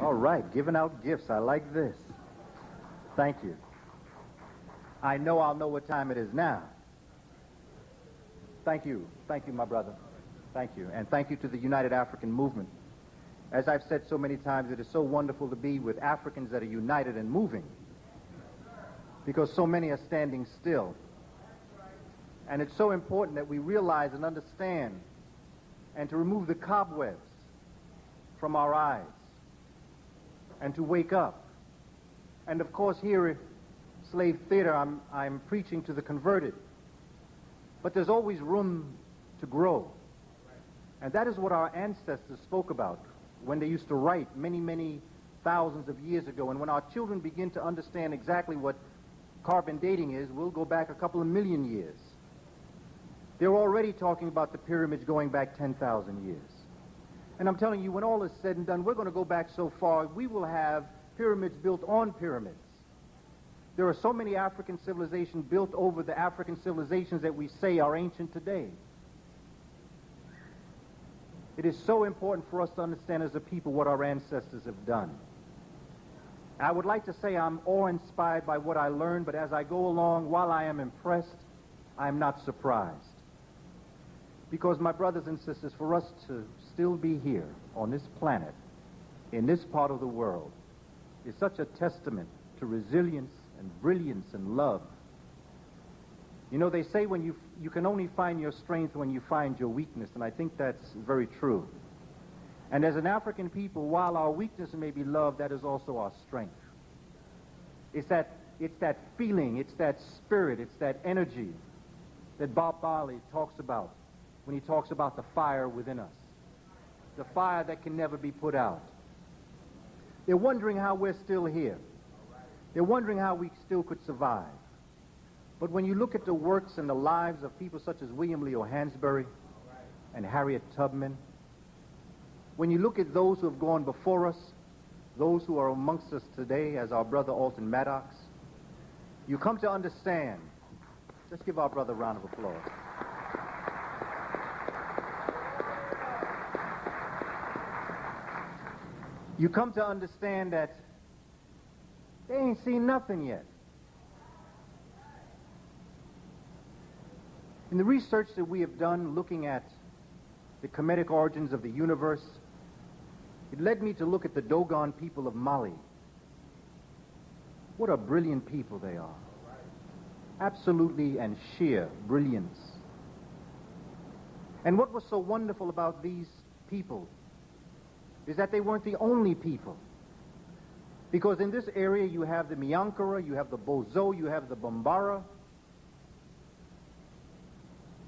All right, giving out gifts. I like this. Thank you. I know I'll know what time it is now. Thank you. Thank you, my brother. Thank you. And thank you to the United African Movement. As I've said so many times, it is so wonderful to be with Africans that are united and moving, because so many are standing still. And it's so important that we realize and understand and to remove the cobwebs from our eyes and to wake up. And of course here at Slave Theater I'm preaching to the converted. But there's always room to grow. And that is what our ancestors spoke about when they used to write many, many thousands of years ago. And when our children begin to understand exactly what carbon dating is, we'll go back a couple of million years. They're already talking about the pyramids going back 10,000 years. And I'm telling you, when all is said and done, we're going to go back so far, we will have pyramids built on pyramids. There are so many African civilizations built over the African civilizations that we say are ancient today. It is so important for us to understand as a people what our ancestors have done. I would like to say I'm awe-inspired by what I learned, but as I go along, while I am impressed, I am not surprised. Because, my brothers and sisters, for us to still be here on this planet, in this part of the world, is such a testament to resilience and brilliance and love. You know, they say when you can only find your strength when you find your weakness, and I think that's very true. And as an African people, while our weakness may be love, that is also our strength. It's that feeling, it's that spirit, it's that energy that Bob Marley talks about when he talks about the fire within us, the fire that can never be put out. They're wondering how we're still here. They're wondering how we still could survive. But when you look at the works and the lives of people such as William Leo Hansberry and Harriet Tubman, when you look at those who have gone before us, those who are amongst us today, as our brother Alton Maddox, you come to understand. Let's give our brother a round of applause. You come to understand that they ain't seen nothing yet. In the research that we have done looking at the Kemetic origins of the universe, it led me to look at the Dogon people of Mali. What a brilliant people they are. Absolutely and sheer brilliance. And what was so wonderful about these people is that they weren't the only people. Because in this area you have the Miankara, you have the Bozo, you have the Bambara.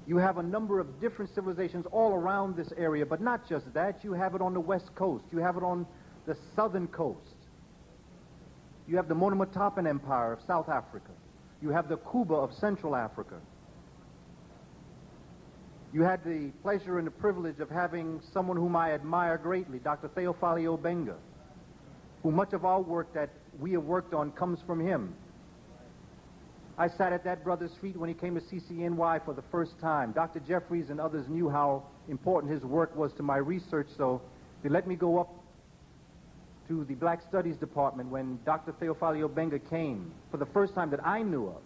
You have a number of different civilizations all around this area, but not just that. You have it on the west coast. You have it on the southern coast. You have the Monomotapan Empire of South Africa. You have the Kuba of Central Africa. You had the pleasure and the privilege of having someone whom I admire greatly, Dr. Theophile Obenga, who much of our work that we have worked on comes from him. I sat at that brother's feet when he came to CCNY for the first time. Dr. Jeffries and others knew how important his work was to my research, so they let me go up to the Black Studies Department when Dr. Theophile Obenga came for the first time that I knew of.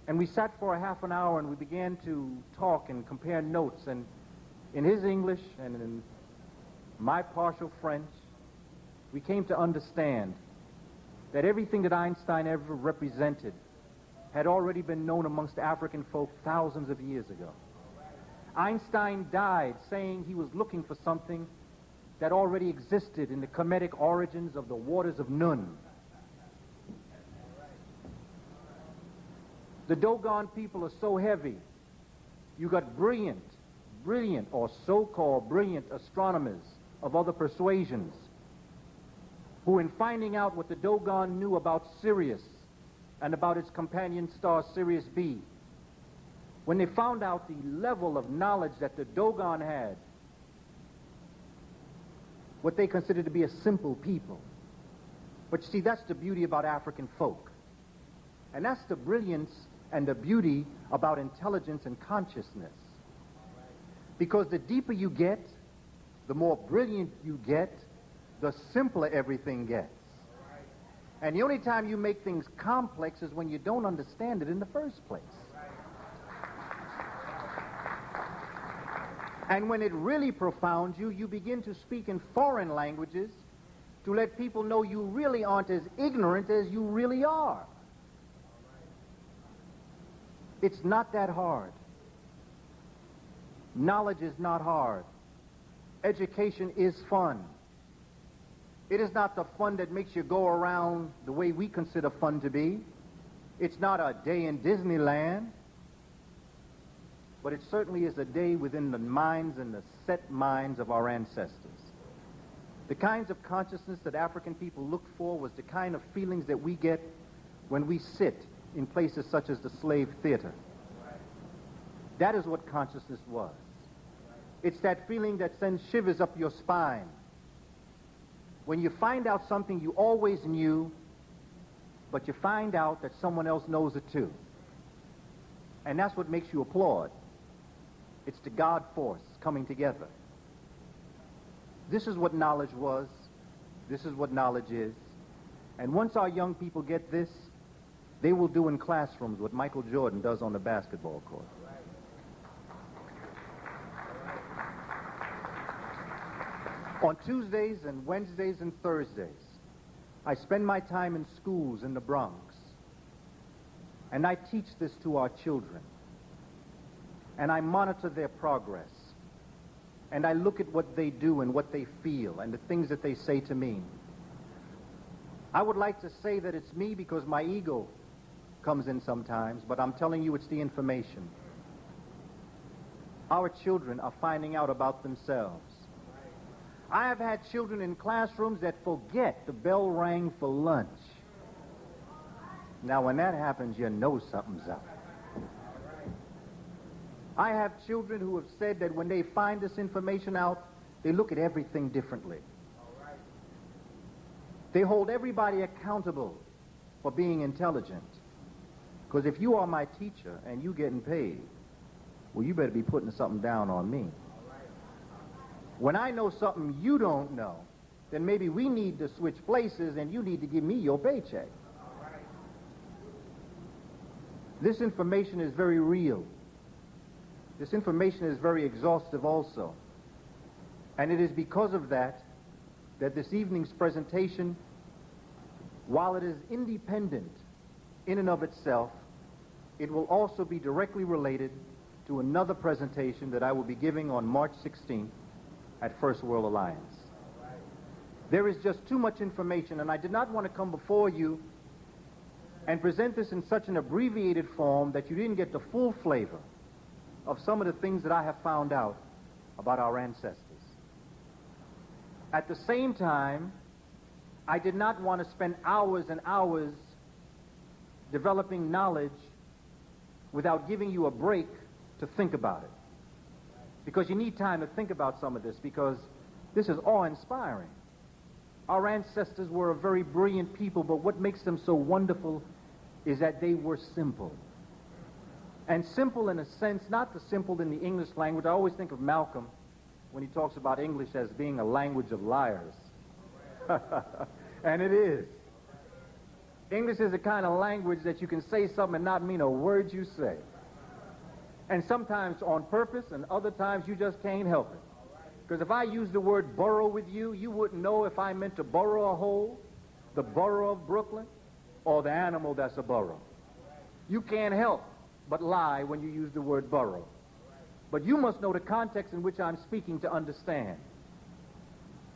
And we sat for a half an hour and we began to talk and compare notes, and in his English and in my partial French, we came to understand that everything that Einstein ever represented had already been known amongst African folk thousands of years ago. Einstein died saying he was looking for something that already existed in the Kemetic origins of the waters of Nun. The Dogon people are so heavy. You got brilliant or so-called brilliant astronomers of other persuasions who, in finding out what the Dogon knew about Sirius and about its companion star Sirius B, when they found out the level of knowledge that the Dogon had, what they considered to be a simple people. But you see, that's the beauty about African folk. And that's the brilliance and the beauty about intelligence and consciousness. Because the deeper you get, the more brilliant you get, the simpler everything gets. And the only time you make things complex is when you don't understand it in the first place. And when it really profounds you, you begin to speak in foreign languages to let people know you really aren't as ignorant as you really are. It's not that hard. Knowledge is not hard. Education is fun. It is not the fun that makes you go around the way we consider fun to be. It's not a day in Disneyland. But it certainly is a day within the minds and the set minds of our ancestors. The kinds of consciousness that African people looked for was the kind of feelings that we get when we sit in places such as the slave theater. That is what consciousness was. It's that feeling that sends shivers up your spine. When you find out something you always knew, but you find out that someone else knows it too. And that's what makes you applaud. It's the God force coming together. This is what knowledge was. This is what knowledge is. And once our young people get this, they will do in classrooms what Michael Jordan does on the basketball court. On Tuesdays and Wednesdays and Thursdays, I spend my time in schools in the Bronx. And I teach this to our children. And I monitor their progress. And I look at what they do and what they feel and the things that they say to me. I would like to say that it's me because my ego comes in sometimes, but I'm telling you it's the information. Our children are finding out about themselves. I have had children in classrooms that forget the bell rang for lunch. Now, when that happens, you know something's up. I have children who have said that when they find this information out, they look at everything differently. They hold everybody accountable for being intelligent. Because if you are my teacher and you getting paid, well, you better be putting something down on me. When I know something you don't know, then maybe we need to switch places and you need to give me your paycheck. This information is very real. This information is very exhaustive also. And it is because of that this evening's presentation, while it is independent in and of itself, it will also be directly related to another presentation that I will be giving on March 16th at First World Alliance. There is just too much information, and I did not want to come before you and present this in such an abbreviated form that you didn't get the full flavor of some of the things that I have found out about our ancestors. At the same time, I did not want to spend hours and hours developing knowledge without giving you a break to think about it. Because you need time to think about some of this, because this is awe-inspiring. Our ancestors were a very brilliant people, but what makes them so wonderful is that they were simple. And simple in a sense, not the simple in the English language. I always think of Malcolm when he talks about English as being a language of liars. And it is. English is a kind of language that you can say something and not mean a word you say. And sometimes on purpose, and other times you just can't help it. Because if I use the word borough with you, you wouldn't know if I meant to borrow a hole, the borough of Brooklyn, or the animal that's a borough. You can't help but lie when you use the word borough. But you must know the context in which I'm speaking to understand.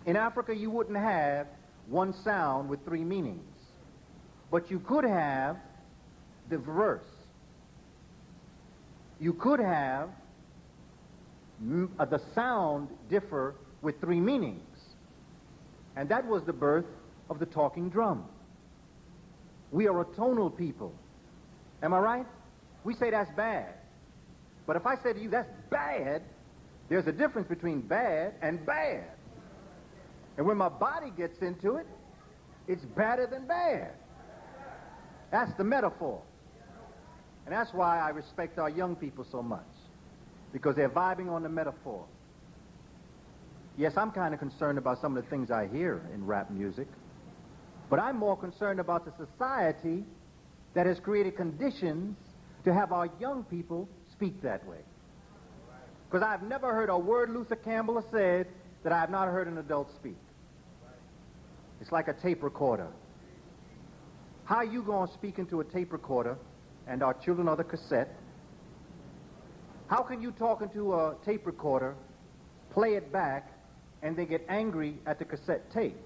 In Africa, you wouldn't have one sound with three meanings. But you could have the reverse. You could have the sound differ with three meanings. And that was the birth of the talking drum. We are a tonal people. Am I right? We say that's bad. But if I say to you that's bad, there's a difference between bad and bad. And when my body gets into it, it's badder than bad. That's the metaphor. And that's why I respect our young people so much, because they're vibing on the metaphor. Yes, I'm kind of concerned about some of the things I hear in rap music, but I'm more concerned about the society that has created conditions to have our young people speak that way. Because I've never heard a word Luther Campbell has said that I have not heard an adult speak. It's like a tape recorder. How are you going to speak into a tape recorder and our children are the cassette? How can you talk into a tape recorder, play it back, and they get angry at the cassette tape?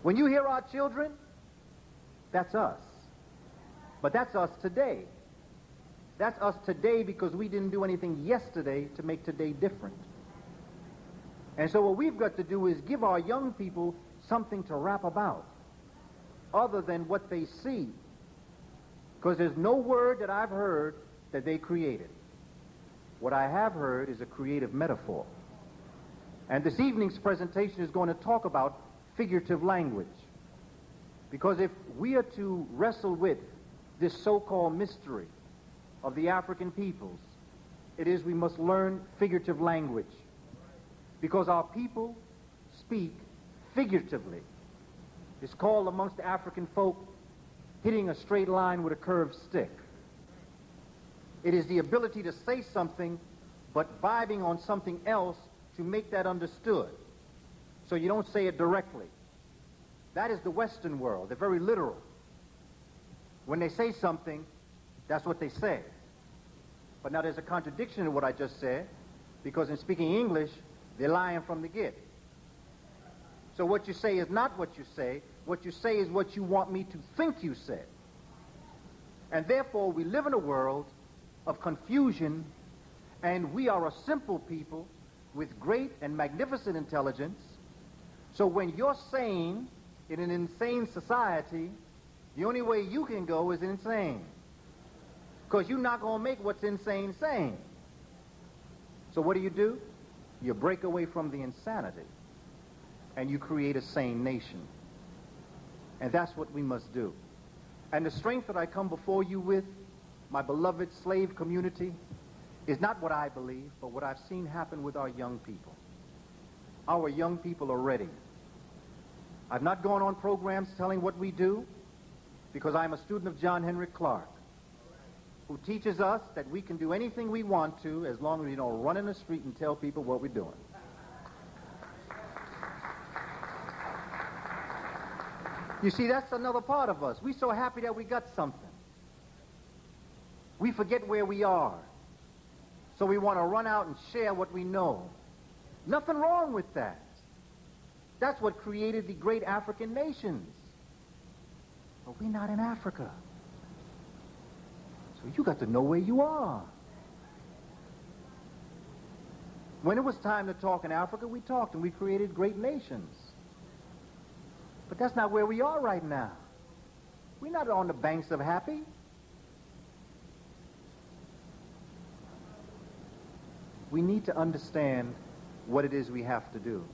When you hear our children, that's us. But that's us today. That's us today because we didn't do anything yesterday to make today different. And so what we've got to do is give our young people something to rap about other than what they see. Because there's no word that I've heard that they created. What I have heard is a creative metaphor. And this evening's presentation is going to talk about figurative language. Because if we are to wrestle with this so-called mystery of the African peoples, it is we must learn figurative language. Because our people speak figuratively. It's called amongst the African folk hitting a straight line with a curved stick. It is the ability to say something but vibing on something else to make that understood. So you don't say it directly. That is the Western world. They're very literal. When they say something, that's what they say. But now there's a contradiction in what I just said, because in speaking English, they're lying from the get. So what you say is not what you say. What you say is what you want me to think you said. And therefore, we live in a world of confusion, and we are a simple people with great and magnificent intelligence. So when you're sane in an insane society, the only way you can go is insane. Because you're not going to make what's insane sane. So what do? You break away from the insanity, and you create a sane nation. And that's what we must do. And the strength that I come before you with, my beloved slave community, is not what I believe, but what I've seen happen with our young people. Our young people are ready. I've not gone on programs telling what we do, because I'm a student of John Henry Clark, who teaches us that we can do anything we want to as long as we don't run in the street and tell people what we're doing. You see, that's another part of us. We're so happy that we got something. We forget where we are. So we want to run out and share what we know. Nothing wrong with that. That's what created the great African nations. But we're not in Africa. So you got to know where you are. When it was time to talk in Africa, we talked and we created great nations. But that's not where we are right now. We're not on the banks of happy. We need to understand what it is we have to do.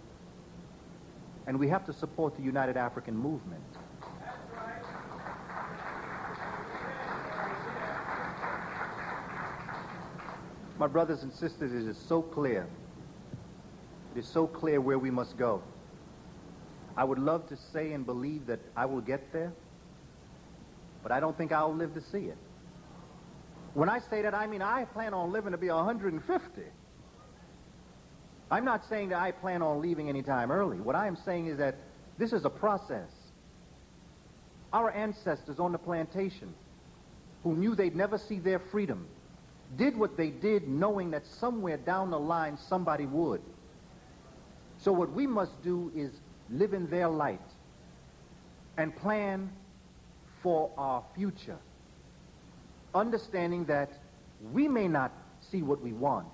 And we have to support the United African Movement. My brothers and sisters, it is so clear. It is so clear where we must go. I would love to say and believe that I will get there, but I don't think I'll live to see it. When I say that, I mean I plan on living to be 150. I'm not saying that I plan on leaving any time early. What I am saying is that this is a process. Our ancestors on the plantation, who knew they'd never see their freedom, did what they did knowing that somewhere down the line somebody would. So what we must do is live in their light and plan for our future, understanding that we may not see what we want,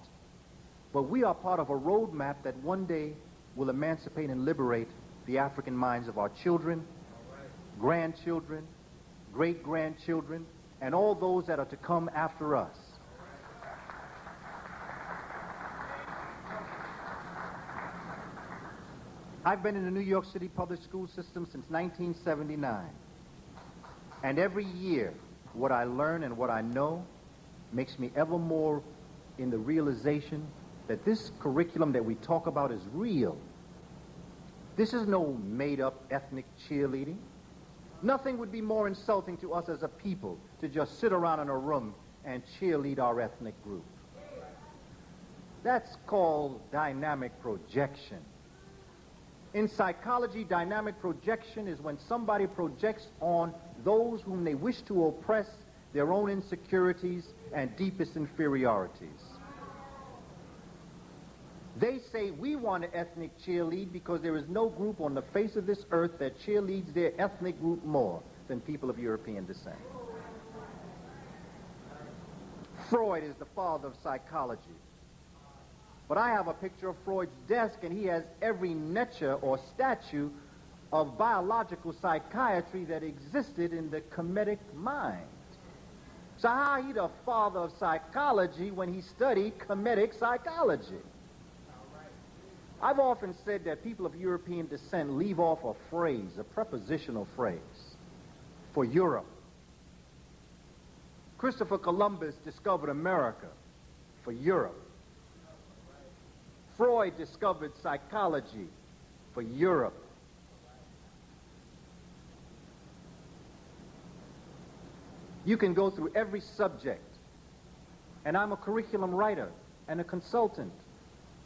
but we are part of a roadmap that one day will emancipate and liberate the African minds of our children, grandchildren, great-grandchildren, and all those that are to come after us. I've been in the New York City public school system since 1979. And every year, what I learn and what I know makes me ever more in the realization that this curriculum that we talk about is real. This is no made-up ethnic cheerleading. Nothing would be more insulting to us as a people to just sit around in a room and cheerlead our ethnic group. That's called dynamic projection. In psychology, dynamic projection is when somebody projects on those whom they wish to oppress their own insecurities and deepest inferiorities. They say we want to ethnic cheerlead because there is no group on the face of this earth that cheerleads their ethnic group more than people of European descent. Freud is the father of psychology. But I have a picture of Freud's desk, and he has every niche or statue of biological psychiatry that existed in the Kemetic mind. So how he the father of psychology when he studied Kemetic psychology? I've often said that people of European descent leave off a phrase, a prepositional phrase, for Europe. Christopher Columbus discovered America for Europe. Freud discovered psychology for Europe. You can go through every subject, and I'm a curriculum writer and a consultant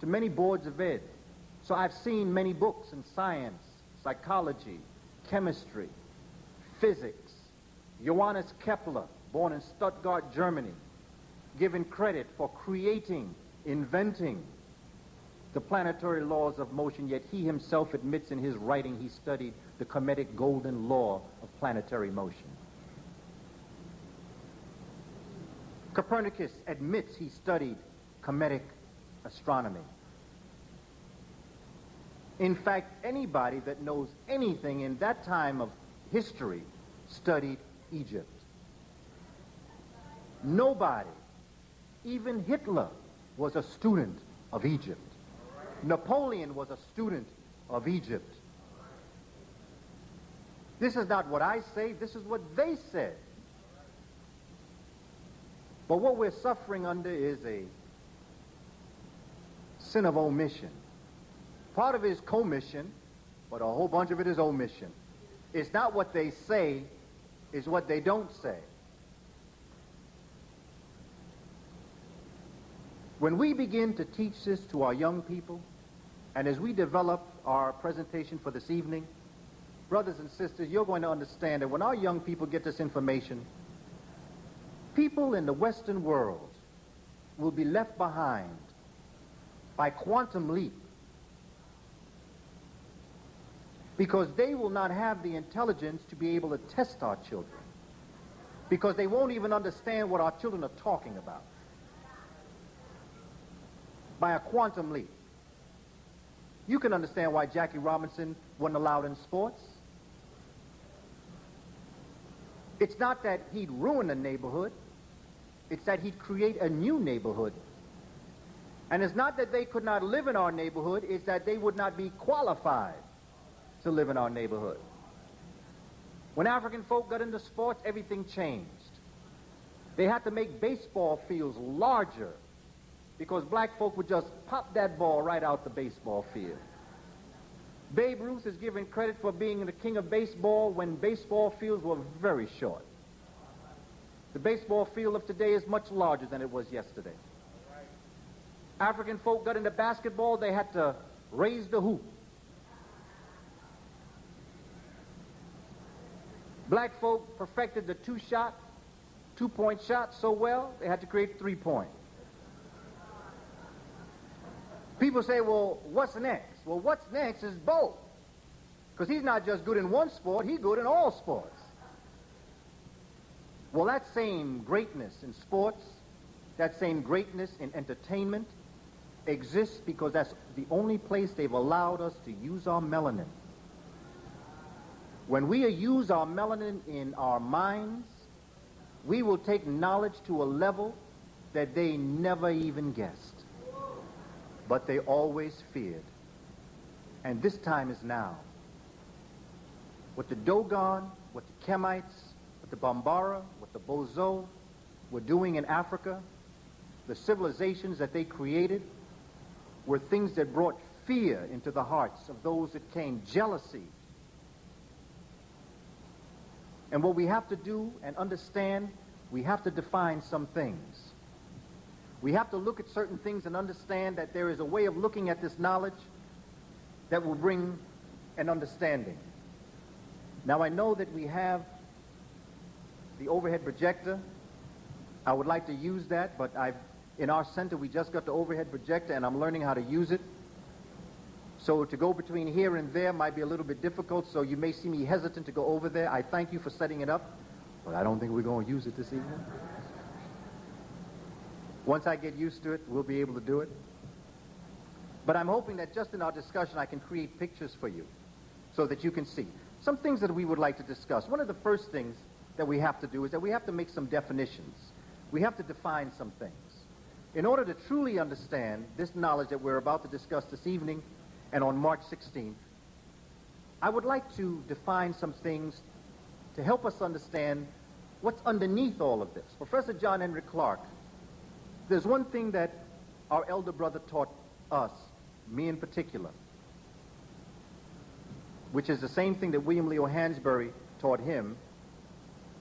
to many boards of ed. So I've seen many books in science, psychology, chemistry, physics. Johannes Kepler, born in Stuttgart, Germany, given credit for creating, inventing the planetary laws of motion, yet he himself admits in his writing he studied the Kemetic golden law of planetary motion. Copernicus admits he studied Kemetic astronomy. In fact, anybody that knows anything in that time of history studied Egypt. Nobody, even Hitler, was a student of Egypt. Napoleon was a student of Egypt. This is not what I say, this is what they said. But what we're suffering under is a sin of omission. Part of it is commission, but a whole bunch of it is omission. It's not what they say, it's what they don't say. When we begin to teach this to our young people, and as we develop our presentation for this evening, brothers and sisters, you're going to understand that when our young people get this information, people in the Western world will be left behind by quantum leap, because they will not have the intelligence to be able to test our children, because they won't even understand what our children are talking about. By a quantum leap. You can understand why Jackie Robinson wasn't allowed in sports. It's not that he'd ruin a neighborhood, it's that he'd create a new neighborhood. And it's not that they could not live in our neighborhood, it's that they would not be qualified to live in our neighborhood. When African folk got into sports, everything changed. They had to make baseball fields larger, because black folk would just pop that ball right out the baseball field. Babe Ruth is given credit for being the king of baseball when baseball fields were very short. The baseball field of today is much larger than it was yesterday. African folk got into basketball, they had to raise the hoop. Black folk perfected the two-point shot so well, they had to create three-point. People say, well, what's next? Well, what's next is both. Because he's not just good in one sport, he's good in all sports. Well, that same greatness in sports, that same greatness in entertainment exists because that's the only place they've allowed us to use our melanin. When we use our melanin in our minds, we will take knowledge to a level that they never even guessed. But they always feared. And this time is now. What the Dogon, what the Kemites, what the Bambara, what the Bozo were doing in Africa, the civilizations that they created, were things that brought fear into the hearts of those that came, jealousy. And what we have to do and understand, we have to define some things. We have to look at certain things and understand that there is a way of looking at this knowledge that will bring an understanding. Now, I know that we have the overhead projector. I would like to use that, but in our center we just got the overhead projector and I'm learning how to use it. So to go between here and there might be a little bit difficult, so you may see me hesitant to go over there. I thank you for setting it up, but I don't think we're going to use it this evening. Once I get used to it, we'll be able to do it. But I'm hoping that just in our discussion I can create pictures for you so that you can see. Some things that we would like to discuss. One of the first things that we have to do is that we have to make some definitions. We have to define some things. In order to truly understand this knowledge that we're about to discuss this evening and on March 16th, I would like to define some things to help us understand what's underneath all of this. Professor John Henry Clark, there's one thing that our elder brother taught us, me in particular, which is the same thing that William Leo Hansberry taught him,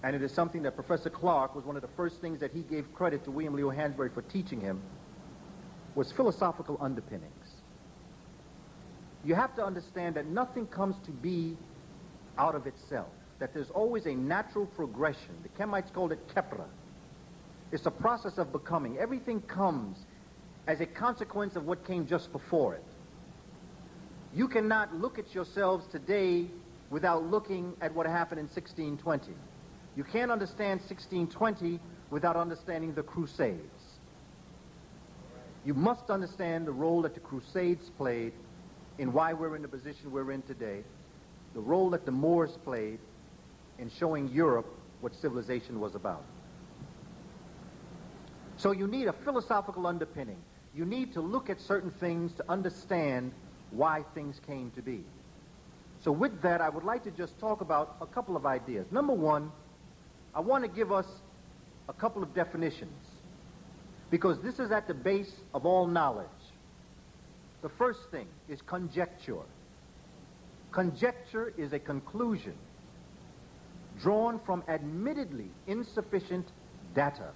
and it is something that Professor Clark was one of the first things that he gave credit to William Leo Hansberry for teaching him, was philosophical underpinnings. You have to understand that nothing comes to be out of itself, that there's always a natural progression. The Kemites called it kepra. It's a process of becoming. Everything comes as a consequence of what came just before it. You cannot look at yourselves today without looking at what happened in 1620. You can't understand 1620 without understanding the Crusades. You must understand the role that the Crusades played in why we're in the position we're in today, the role that the Moors played in showing Europe what civilization was about. So you need a philosophical underpinning. You need to look at certain things to understand why things came to be. So with that, I would like to just talk about a couple of ideas. Number one, I want to give us a couple of definitions, because this is at the base of all knowledge. The first thing is conjecture. Conjecture is a conclusion drawn from admittedly insufficient data.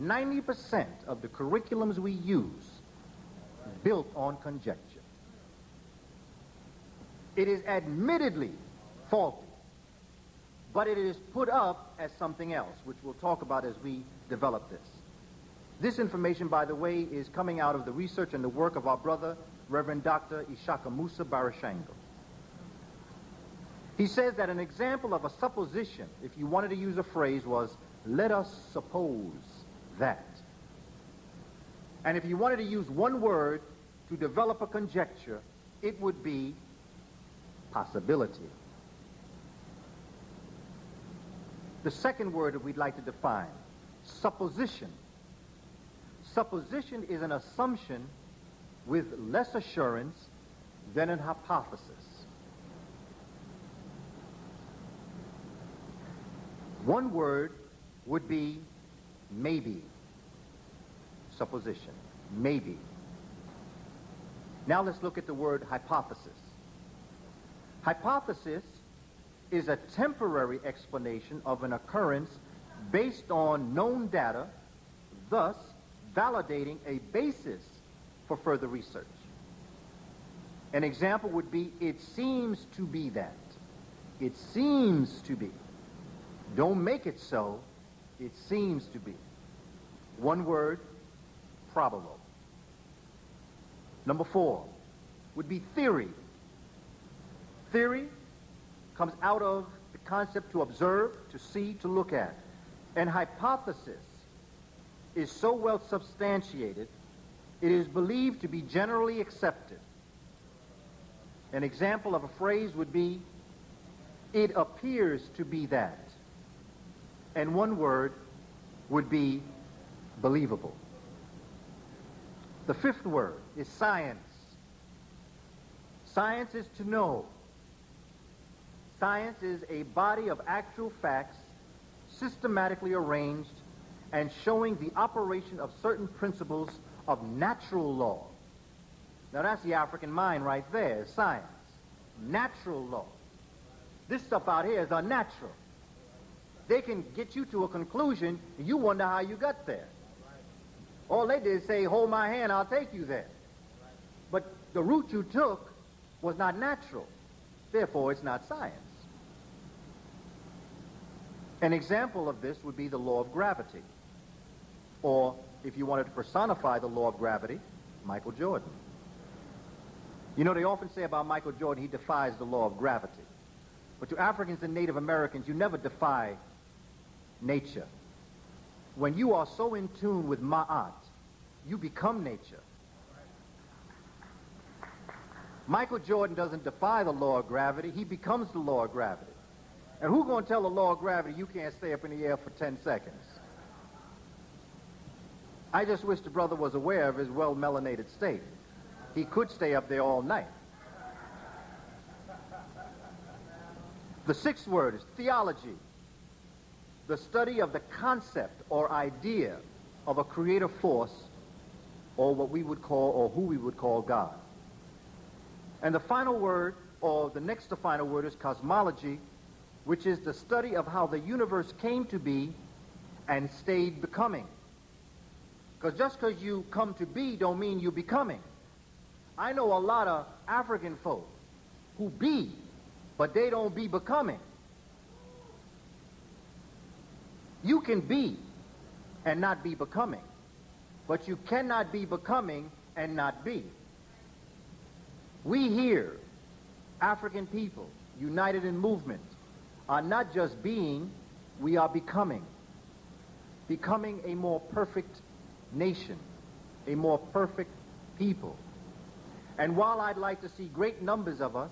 90% of the curriculums we use built on conjecture. It is admittedly faulty, but it is put up as something else, which we'll talk about as we develop this. This information, by the way, is coming out of the research and the work of our brother, Reverend Dr. Ishaka Musa Barashango. He says that an example of a supposition, if you wanted to use a phrase, was, let us suppose that. And if you wanted to use one word to develop a conjecture, it would be possibility. The second word that we'd like to define, supposition. Supposition is an assumption with less assurance than an hypothesis. One word would be maybe. Supposition, maybe. Now let's look at the word hypothesis. Hypothesis is a temporary explanation of an occurrence based on known data, thus validating a basis for further research. An example would be, it seems to be that. It seems to be. Don't make it so. It seems to be. One word, probable. Number 4 would be theory. Theory comes out of the concept to observe, to see, to look at. And hypothesis is so well substantiated, it is believed to be generally accepted. An example of a phrase would be, it appears to be that. And one word would be believable. The 5th word is science. Science is to know. Science is a body of actual facts systematically arranged and showing the operation of certain principles of natural law. Now that's the African mind right there, science. Natural law. This stuff out here is unnatural. They can get you to a conclusion, and you wonder how you got there. All they did is say, hold my hand, I'll take you there. But the route you took was not natural. Therefore, it's not science. An example of this would be the law of gravity. Or, if you wanted to personify the law of gravity, Michael Jordan. You know, they often say about Michael Jordan, he defies the law of gravity. But to Africans and Native Americans, you never defy nature. When you are so in tune with Ma'at, you become nature. Michael Jordan doesn't defy the law of gravity, he becomes the law of gravity. And who's going to tell the law of gravity you can't stay up in the air for 10 seconds? I just wish the brother was aware of his well-melanated state. He could stay up there all night. The sixth word is theology, the study of the concept or idea of a creative force, or what we would call, or who we would call God. And the final word, or the next to final word, is cosmology, which is the study of how the universe came to be and stayed becoming. Because just because you come to be don't mean you're becoming. I know a lot of African folk who be, but they don't be becoming. You can be and not be becoming, but you cannot be becoming and not be. We here, African people, united in movement, are not just being, we are becoming. Becoming a more perfect nation, a more perfect people. And while I'd like to see great numbers of us,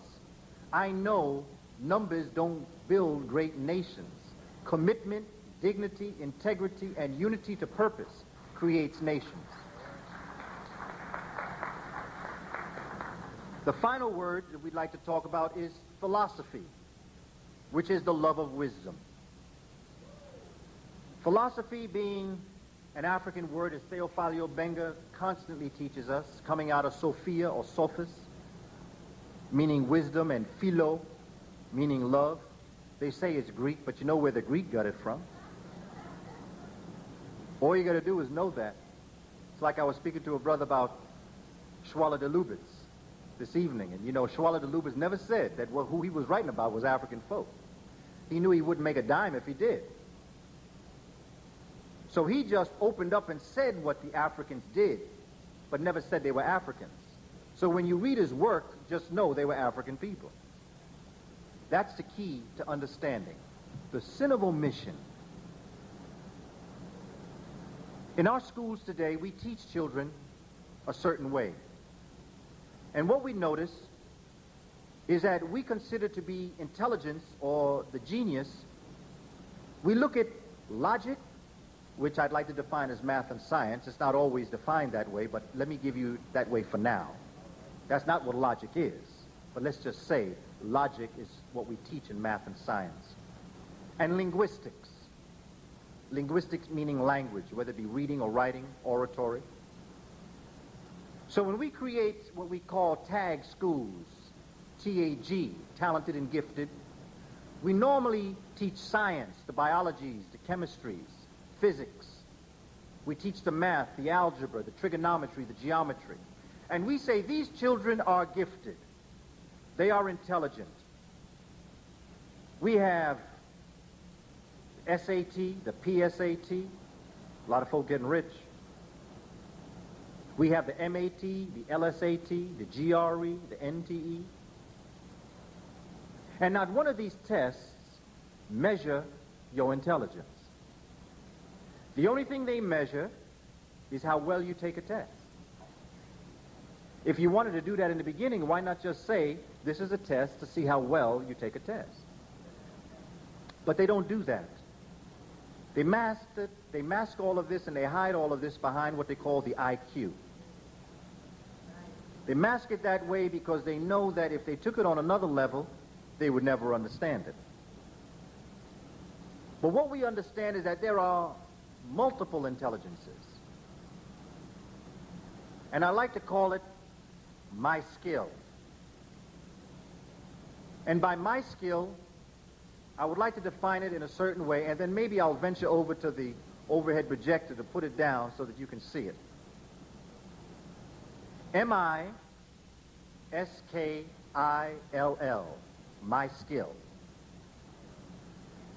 I know numbers don't build great nations. Commitment, dignity, integrity, and unity to purpose creates nations. The final word that we'd like to talk about is philosophy, which is the love of wisdom. Philosophy, being an African word, as Theophilus Benga constantly teaches us, coming out of Sophia or Sophis, meaning wisdom, and philo, meaning love. They say it's Greek, but you know where the Greek got it from. All you got to do is know that. It's like I was speaking to a brother about Schwaller de Lubitz this evening, and you know, Schwaller de Lubitz never said that who he was writing about was African folk. He knew he wouldn't make a dime if he did. So he just opened up and said what the Africans did, but never said they were Africans. So when you read his work, just know they were African people. That's the key to understanding the sin of omission. In our schools today, we teach children a certain way. And what we notice is that we consider to be intelligence or the genius, we look at logic, which I'd like to define as math and science. It's not always defined that way, but let me give you that way for now. That's not what logic is. But let's just say logic is what we teach in math and science. And linguistics. Linguistics meaning language, whether it be reading or writing, oratory. So when we create what we call tag schools, TAG, talented and gifted, we normally teach science, the biologies, the chemistries, physics. We teach the math, the algebra, the trigonometry, the geometry. And we say these children are gifted. They are intelligent. We have SAT, the PSAT, a lot of folk getting rich. We have the MAT, the LSAT, the GRE, the NTE. And not one of these tests measure your intelligence. The only thing they measure is how well you take a test. If you wanted to do that in the beginning, why not just say, this is a test to see how well you take a test? But they don't do that. They mask it, they mask all of this, and they hide all of this behind what they call the IQ. They mask it that way because they know that if they took it on another level, they would never understand it. But what we understand is that there are multiple intelligences. And I like to call it my skill. And by my skill, I would like to define it in a certain way, and then maybe I'll venture over to the overhead projector to put it down so that you can see it. M-I-S-K-I-L-L, my skill.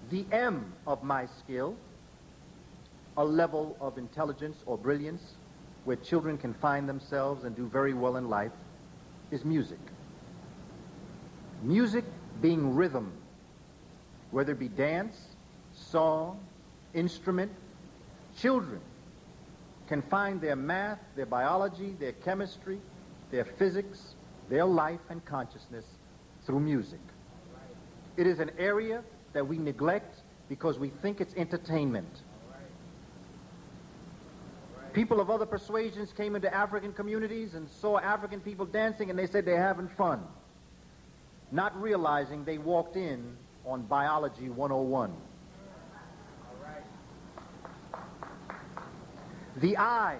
The M of my skill, a level of intelligence or brilliance where children can find themselves and do very well in life, is music. Music being rhythm, whether it be dance, song, instrument. Children can find their math, their biology, their chemistry, their physics, their life and consciousness through music. It is an area that we neglect because we think it's entertainment. People of other persuasions came into African communities and saw African people dancing, and they said they're having fun, not realizing they walked in on biology 101. The I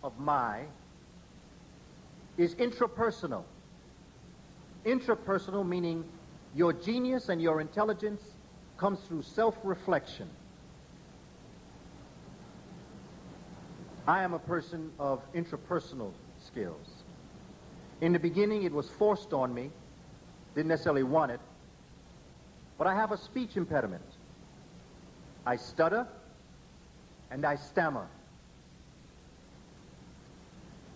of my is intrapersonal. Intrapersonal meaning your genius and your intelligence comes through self-reflection. I am a person of intrapersonal skills. In the beginning, it was forced on me. Didn't necessarily want it. But I have a speech impediment. I stutter and I stammer.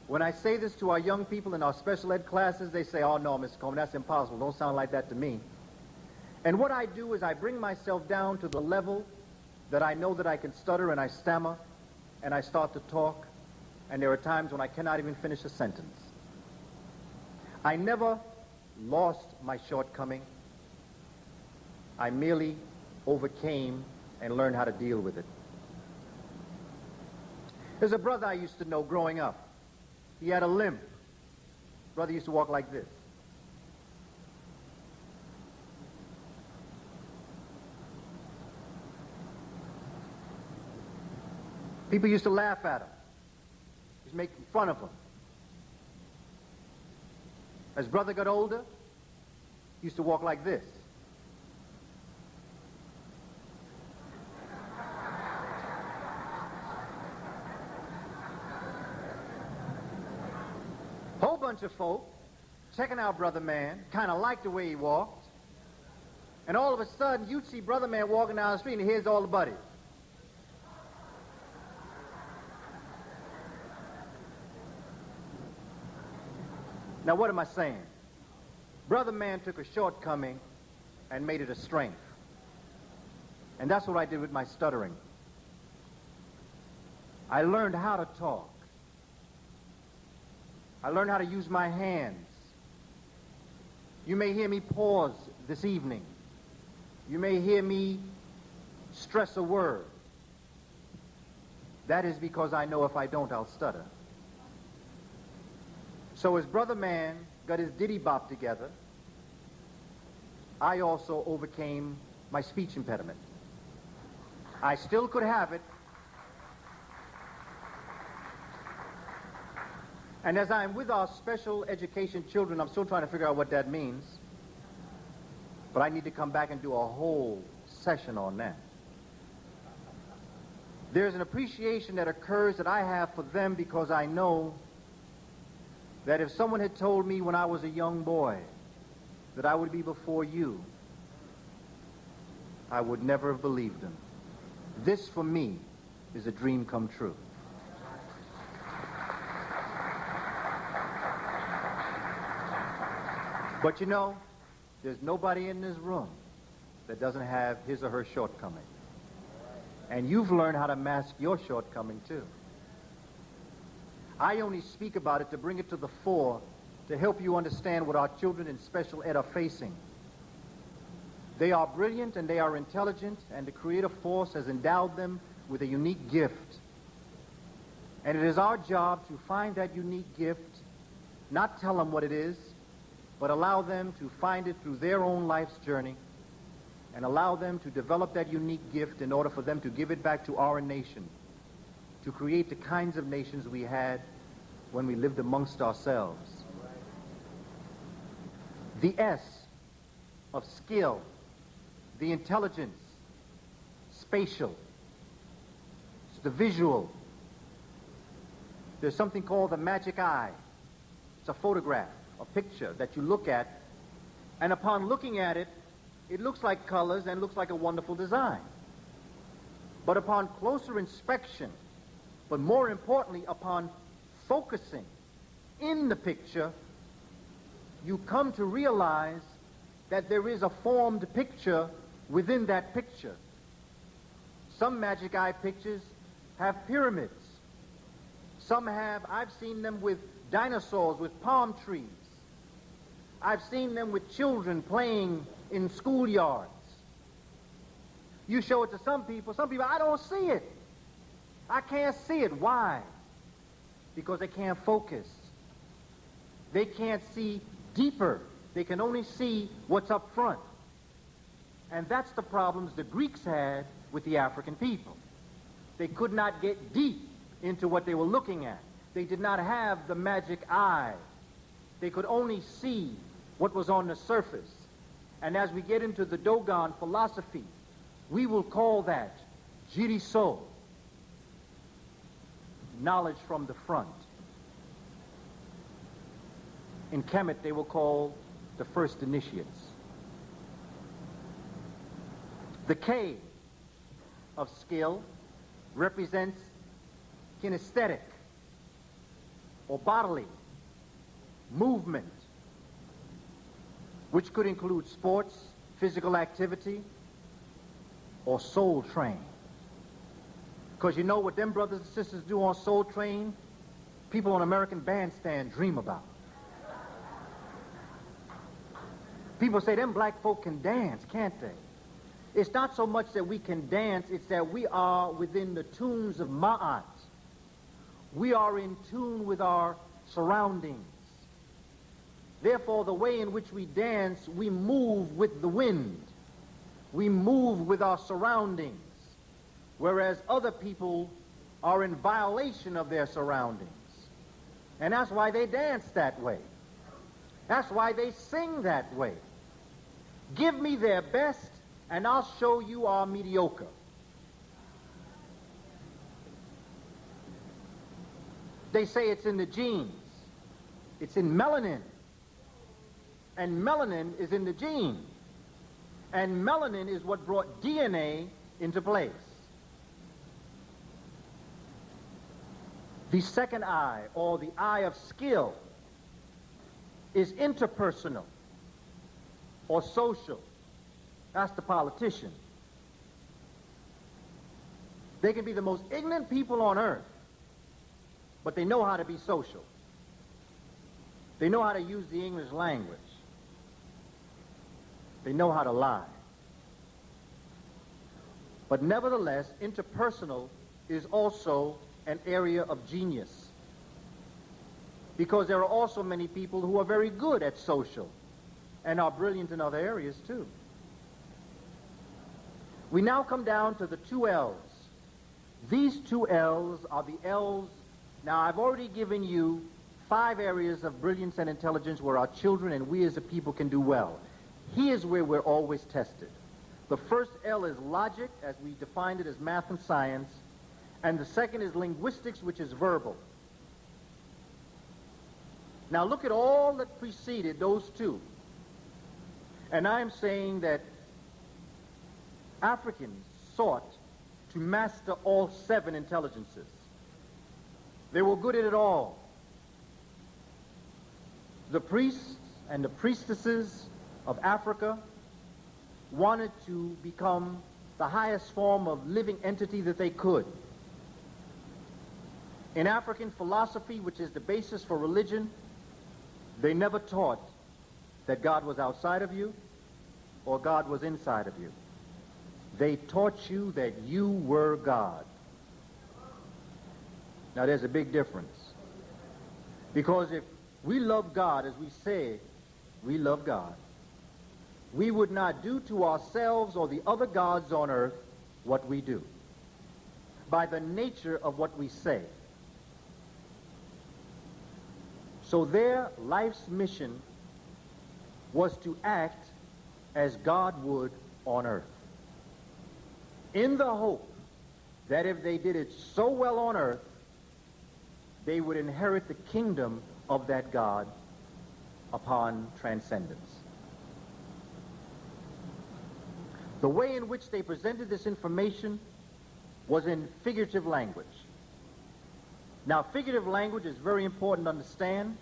When I say this to our young people in our special ed classes, they say, "Oh no, Mr. Coleman, that's impossible. Don't sound like that to me." And what I do is I bring myself down to the level that I know that I can stutter and I stammer, and I start to talk, and there are times when I cannot even finish a sentence. I never lost my shortcoming. I merely overcame and learned how to deal with it. There's a brother I used to know growing up. He had a limp. Brother used to walk like this. People used to laugh at him. Just make fun of him. As brother got older, he used to walk like this. Whole bunch of folk checking out brother man, kind of liked the way he walked, and all of a sudden you'd see brother man walking down the street and here's all the buddies. Now what am I saying? Brother man took a shortcoming and made it a strength. And that's what I did with my stuttering. I learned how to talk. I learned how to use my hands. You may hear me pause this evening. You may hear me stress a word. That is because I know if I don't, I'll stutter. So as brother man got his ditty bop together, I also overcame my speech impediment. I still could have it. And as I'm with our special education children, I'm still trying to figure out what that means. But I need to come back and do a whole session on that. There's an appreciation that occurs that I have for them because I know that if someone had told me when I was a young boy that I would be before you, I would never have believed them. This, for me, is a dream come true. But you know, there's nobody in this room that doesn't have his or her shortcoming. And you've learned how to mask your shortcoming too. I only speak about it to bring it to the fore to help you understand what our children in special ed are facing. They are brilliant and they are intelligent, and the creative force has endowed them with a unique gift. And it is our job to find that unique gift, not tell them what it is, but allow them to find it through their own life's journey, and allow them to develop that unique gift in order for them to give it back to our nation, to create the kinds of nations we had when we lived amongst ourselves. The S of skill, the intelligence, spatial, it's the visual. There's something called the magic eye. It's a photograph, a picture that you look at, and upon looking at it, it looks like colors and looks like a wonderful design. But upon closer inspection, but more importantly, upon focusing in the picture, you come to realize that there is a formed picture within that picture. Some magic eye pictures have pyramids. Some have, I've seen them with dinosaurs, with palm trees. I've seen them with children playing in schoolyards. You show it to some people, I don't see it. I can't see it. Why? Because they can't focus. They can't see deeper. They can only see what's up front. And that's the problems the Greeks had with the African people. They could not get deep into what they were looking at. They did not have the magic eye. They could only see what was on the surface. And as we get into the Dogon philosophy, we will call that jiriso, knowledge from the front. In Kemet, they will call the first initiates. The K of skill represents kinesthetic or bodily movement, which could include sports, physical activity, or Soul Train. Because you know what them brothers and sisters do on Soul Train, people on American Bandstand dream about. People say them black folk can dance, can't they? It's not so much that we can dance, it's that we are within the tunes of Ma'at. We are in tune with our surroundings. Therefore, the way in which we dance, we move with the wind. We move with our surroundings. Whereas other people are in violation of their surroundings. And that's why they dance that way. That's why they sing that way. Give me their best, and I'll show you our mediocre. They say it's in the genes. It's in melanin. And melanin is in the gene. And melanin is what brought DNA into place. The second eye, or the eye of skill, is interpersonal or social. That's the politician. They can be the most ignorant people on earth, but they know how to be social. They know how to use the English language. They know how to lie. But nevertheless, interpersonal is also an area of genius. Because there are also many people who are very good at social and are brilliant in other areas too. We now come down to the two L's. These two L's are the L's. Now, I've already given you 5 areas of brilliance and intelligence where our children and we as a people can do well. Here's where we're always tested. The first L is logic, as we defined it as math and science, and the second is linguistics, which is verbal. Now look at all that preceded those two. And I'm saying that Africans sought to master all 7 intelligences. They were good at it all. The priests and the priestesses of Africa wanted to become the highest form of living entity that they could. In African philosophy, which is the basis for religion, they never taught that God was outside of you or God was inside of you. They taught you that you were God. Now there's a big difference. Because if we love God as we say we love God, we would not do to ourselves or the other gods on earth what we do, by the nature of what we say. So their life's mission was to act as God would on earth, in the hope that if they did it so well on earth, they would inherit the kingdom of that God upon transcendence. The way in which they presented this information was in figurative language. Now, figurative language is very important to understand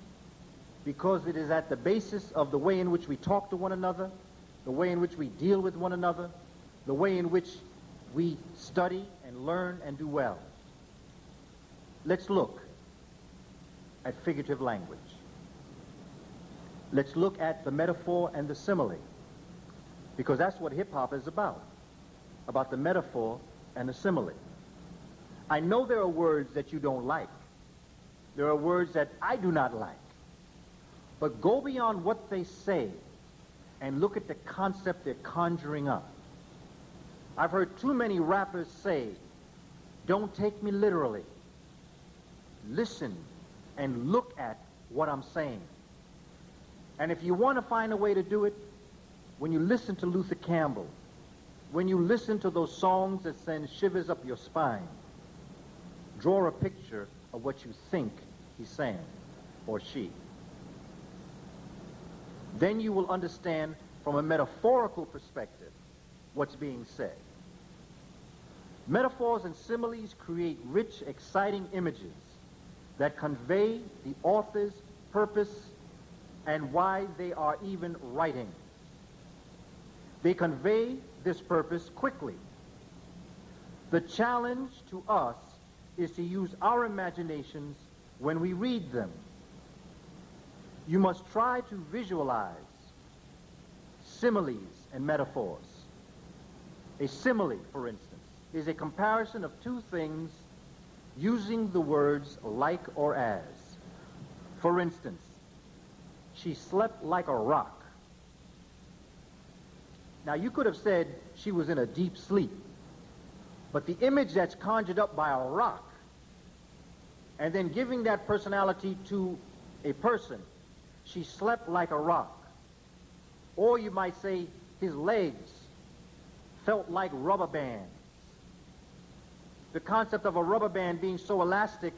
because it is at the basis of the way in which we talk to one another, the way in which we deal with one another, the way in which we study and learn and do well. Let's look at figurative language. Let's look at the metaphor and the simile, because that's what hip-hop is about the metaphor and the simile. I know there are words that you don't like. There are words that I do not like. But go beyond what they say and look at the concept they're conjuring up. I've heard too many rappers say, don't take me literally. Listen and look at what I'm saying. And if you want to find a way to do it, when you listen to Luther Campbell, when you listen to those songs that send shivers up your spine, draw a picture of what you think he's saying, or she. Then you will understand from a metaphorical perspective what's being said. Metaphors and similes create rich, exciting images that convey the author's purpose and why they are even writing. They convey this purpose quickly. The challenge to us is to use our imaginations when we read them. You must try to visualize similes and metaphors. A simile, for instance, is a comparison of two things using the words like or as. For instance, she slept like a rock. Now, you could have said she was in a deep sleep, but the image that's conjured up by a rock and then giving that personality to a person, she slept like a rock. Or you might say his legs felt like rubber bands. The concept of a rubber band being so elastic,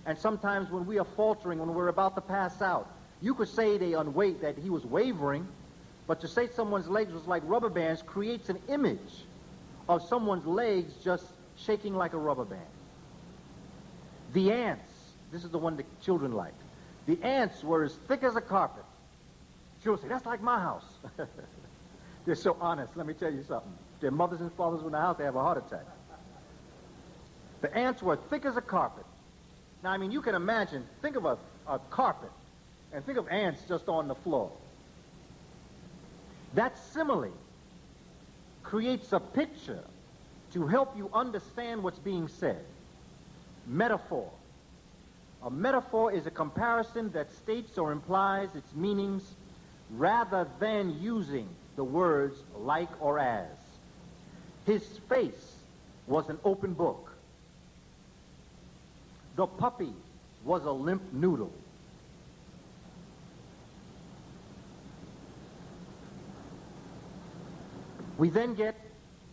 and sometimes when we are faltering, when we're about to pass out, you could say that he was wavering, but to say someone's legs was like rubber bands creates an image of someone's legs just shaking like a rubber band. The ants, this is the one that children like. The ants were as thick as a carpet. Children say, that's like my house. They're so honest. Let me tell you something. If their mothers and fathers were in the house, they have a heart attack. The ants were thick as a carpet. Now, I mean, you can imagine, think of a carpet, and think of ants just on the floor. That simile creates a picture to help you understand what's being said. Metaphor. A metaphor is a comparison that states or implies its meanings rather than using the words like or as. His face was an open book. The puppy was a limp noodle. We then get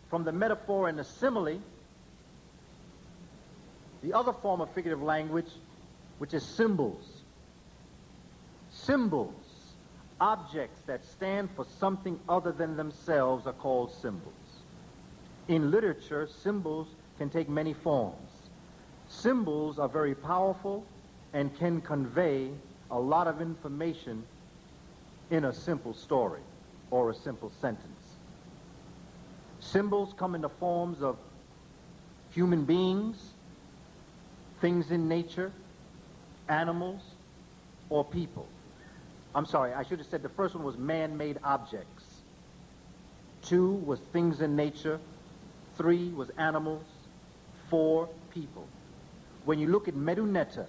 from the metaphor and the simile the other form of figurative language, which is symbols. Symbols, objects that stand for something other than themselves, are called symbols. In literature, symbols can take many forms. Symbols are very powerful and can convey a lot of information in a simple story or a simple sentence. Symbols come in the forms of human beings, things in nature, animals, or people. I'm sorry, I should have said the first one was man-made objects. 2 was things in nature. 3 was animals. 4, people. When you look at Medunetta,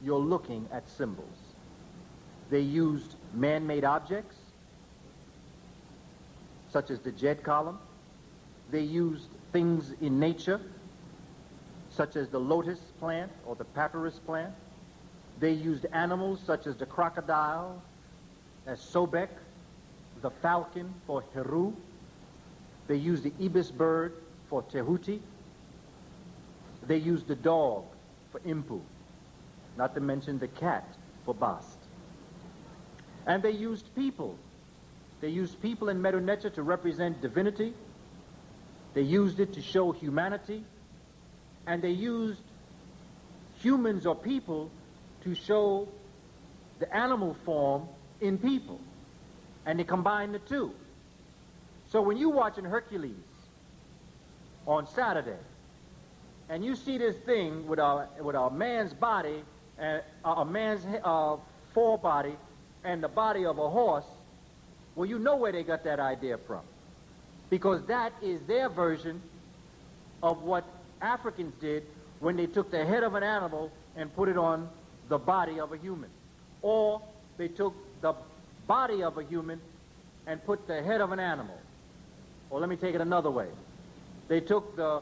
you're looking at symbols. They used man-made objects, such as the Jed column. They used things in nature, such as the lotus plant or the papyrus plant. They used animals such as the crocodile, as Sobek, the falcon for Heru. They used the ibis bird for Tehuti. They used the dog for Impu, not to mention the cat for Bast. And they used people. They used people in Medu Neter to represent divinity. They used it to show humanity. And they used humans or people to show the animal form in people. And they combined the two. So when you're watching Hercules on Saturday, and you see this thing with a man's body, a man's forebody, and the body of a horse, well, you know where they got that idea from. Because that is their version of what Africans did when they took the head of an animal and put it on the body of a human. Or they took the body of a human and put the head of an animal. Or let me take it another way. They took the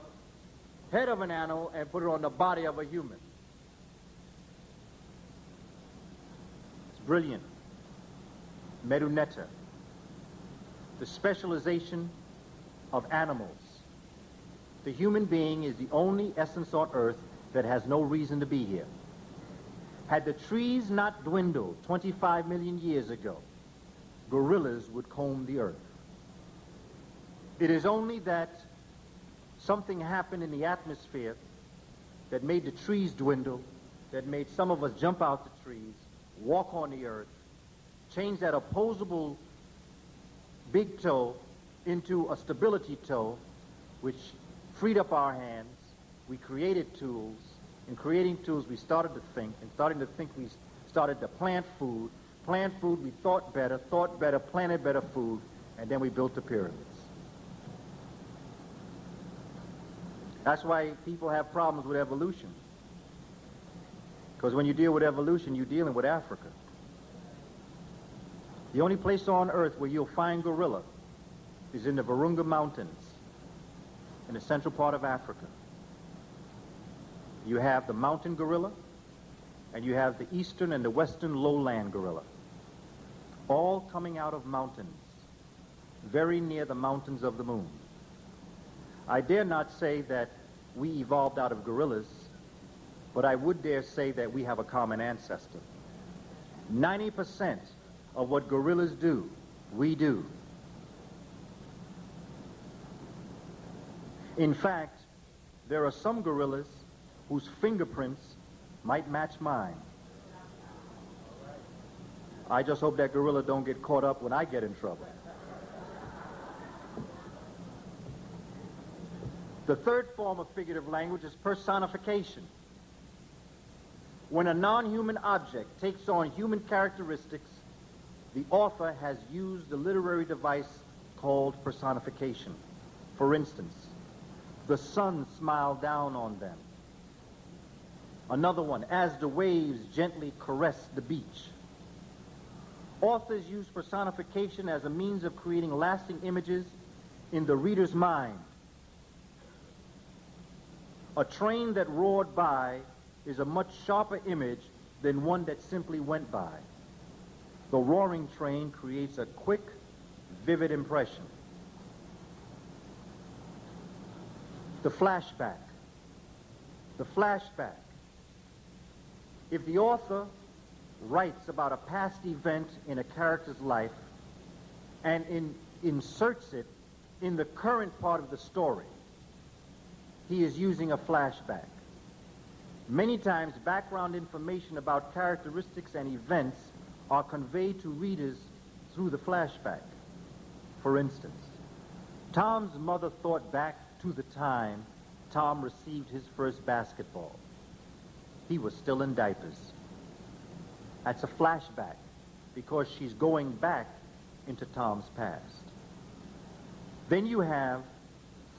head of an animal and put it on the body of a human. It's brilliant. Medu Neter. The specialization of animals. The human being is the only essence on earth that has no reason to be here. Had the trees not dwindled 25 million years ago, gorillas would comb the earth. It is only that something happened in the atmosphere that made the trees dwindle, that made some of us jump out the trees, walk on the earth, change that opposable big toe into a stability toe, which freed up our hands. We created tools. In creating tools, we started to think. And starting to think, we started to plant food. Plant food, we thought better, planted better food, and then we built the pyramids. That's why people have problems with evolution. Because when you deal with evolution, you're dealing with Africa. The only place on earth where you'll find gorilla is in the Virunga Mountains in the central part of Africa. You have the mountain gorilla, and you have the eastern and the western lowland gorilla, all coming out of mountains, very near the mountains of the moon. I dare not say that we evolved out of gorillas, but I would dare say that we have a common ancestor. 90% of what gorillas do, we do. In fact, there are some gorillas whose fingerprints might match mine. I just hope that gorilla don't get caught up when I get in trouble. The third form of figurative language is personification. When a non-human object takes on human characteristics, the author has used the literary device called personification. For instance, the sun smiled down on them. Another one, as the waves gently caress the beach. Authors use personification as a means of creating lasting images in the reader's mind. A train that roared by is a much sharper image than one that simply went by. The roaring train creates a quick, vivid impression. The flashback. The flashback. If the author writes about a past event in a character's life and inserts it in the current part of the story, he is using a flashback. Many times, background information about characteristics and events are conveyed to readers through the flashback. For instance, Tom's mother thought back to the time Tom received his first basketball. He was still in diapers. That's a flashback because she's going back into Tom's past. Then you have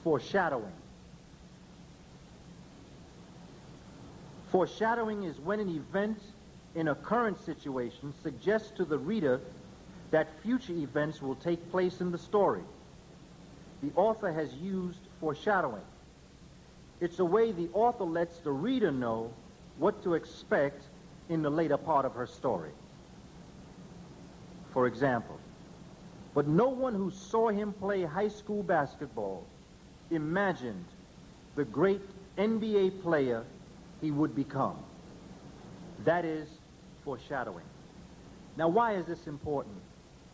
foreshadowing. Foreshadowing is when an event in a current situation suggests to the reader that future events will take place in the story. The author has used foreshadowing. It's a way the author lets the reader know what to expect in the later part of her story. For example, but no one who saw him play high school basketball imagined the great NBA player he would become. That is foreshadowing. Now, why is this important?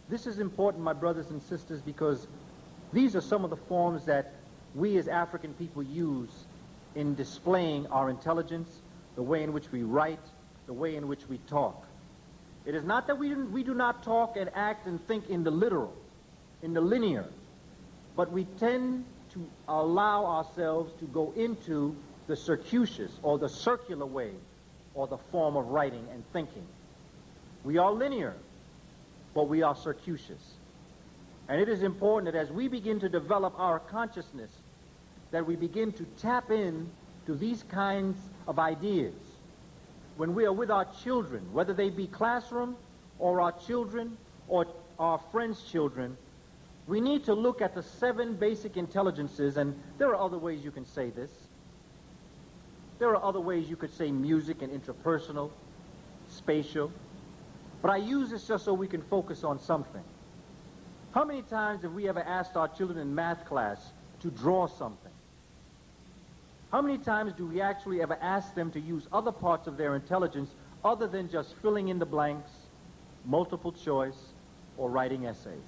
This is important, my brothers and sisters, because these are some of the forms that we as African people use in displaying our intelligence, the way in which we write, the way in which we talk. It is not that we do not talk and act and think in the literal, in the linear, but we tend to allow ourselves to go into the circuitous or the circular way or the form of writing and thinking. We are linear, but we are circuitous. And it is important that as we begin to develop our consciousness, that we begin to tap in to these kinds of ideas. When we are with our children, whether they be classroom or our children or our friends' children, we need to look at the 7 basic intelligences, and there are other ways you can say this. There are other ways you could say music and interpersonal, spatial, but I use this just so we can focus on something. How many times have we ever asked our children in math class to draw something? How many times do we actually ever ask them to use other parts of their intelligence other than just filling in the blanks, multiple choice, or writing essays?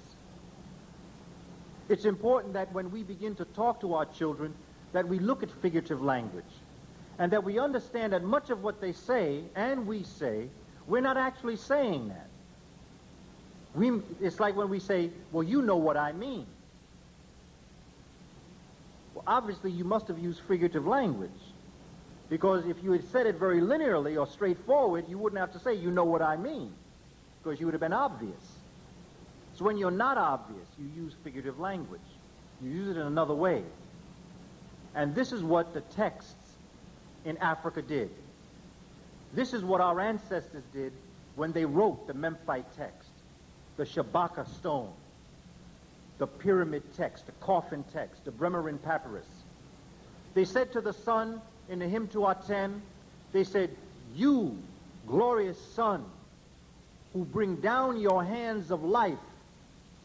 It's important that when we begin to talk to our children, that we look at figurative language, and that we understand that much of what they say, and we say, we're not actually saying that. It's like when we say, well, you know what I mean. Well, obviously, you must have used figurative language, because if you had said it very linearly or straightforward, you wouldn't have to say, you know what I mean, because you would have been obvious. So when you're not obvious, you use figurative language. You use it in another way. And this is what the texts in Africa did. This is what our ancestors did when they wrote the Memphite text, the Shabaka Stone, the pyramid text, the coffin text, the Bremerin papyrus. They said to the sun in the hymn to Aten, they said, you, glorious sun, who bring down your hands of life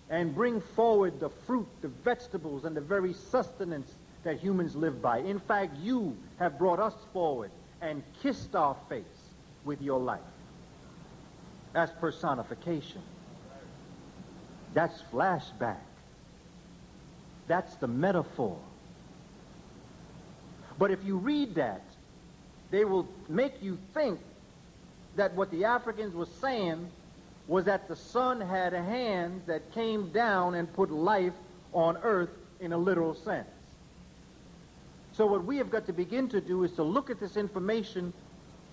and bring forward the fruit, the vegetables, and the very sustenance that humans live by. In fact, you have brought us forward and kissed our face with your life. That's personification. That's flashback. That's the metaphor. But if you read that, they will make you think that what the Africans were saying was that the sun had a hand that came down and put life on earth in a literal sense. So what we have got to begin to do is to look at this information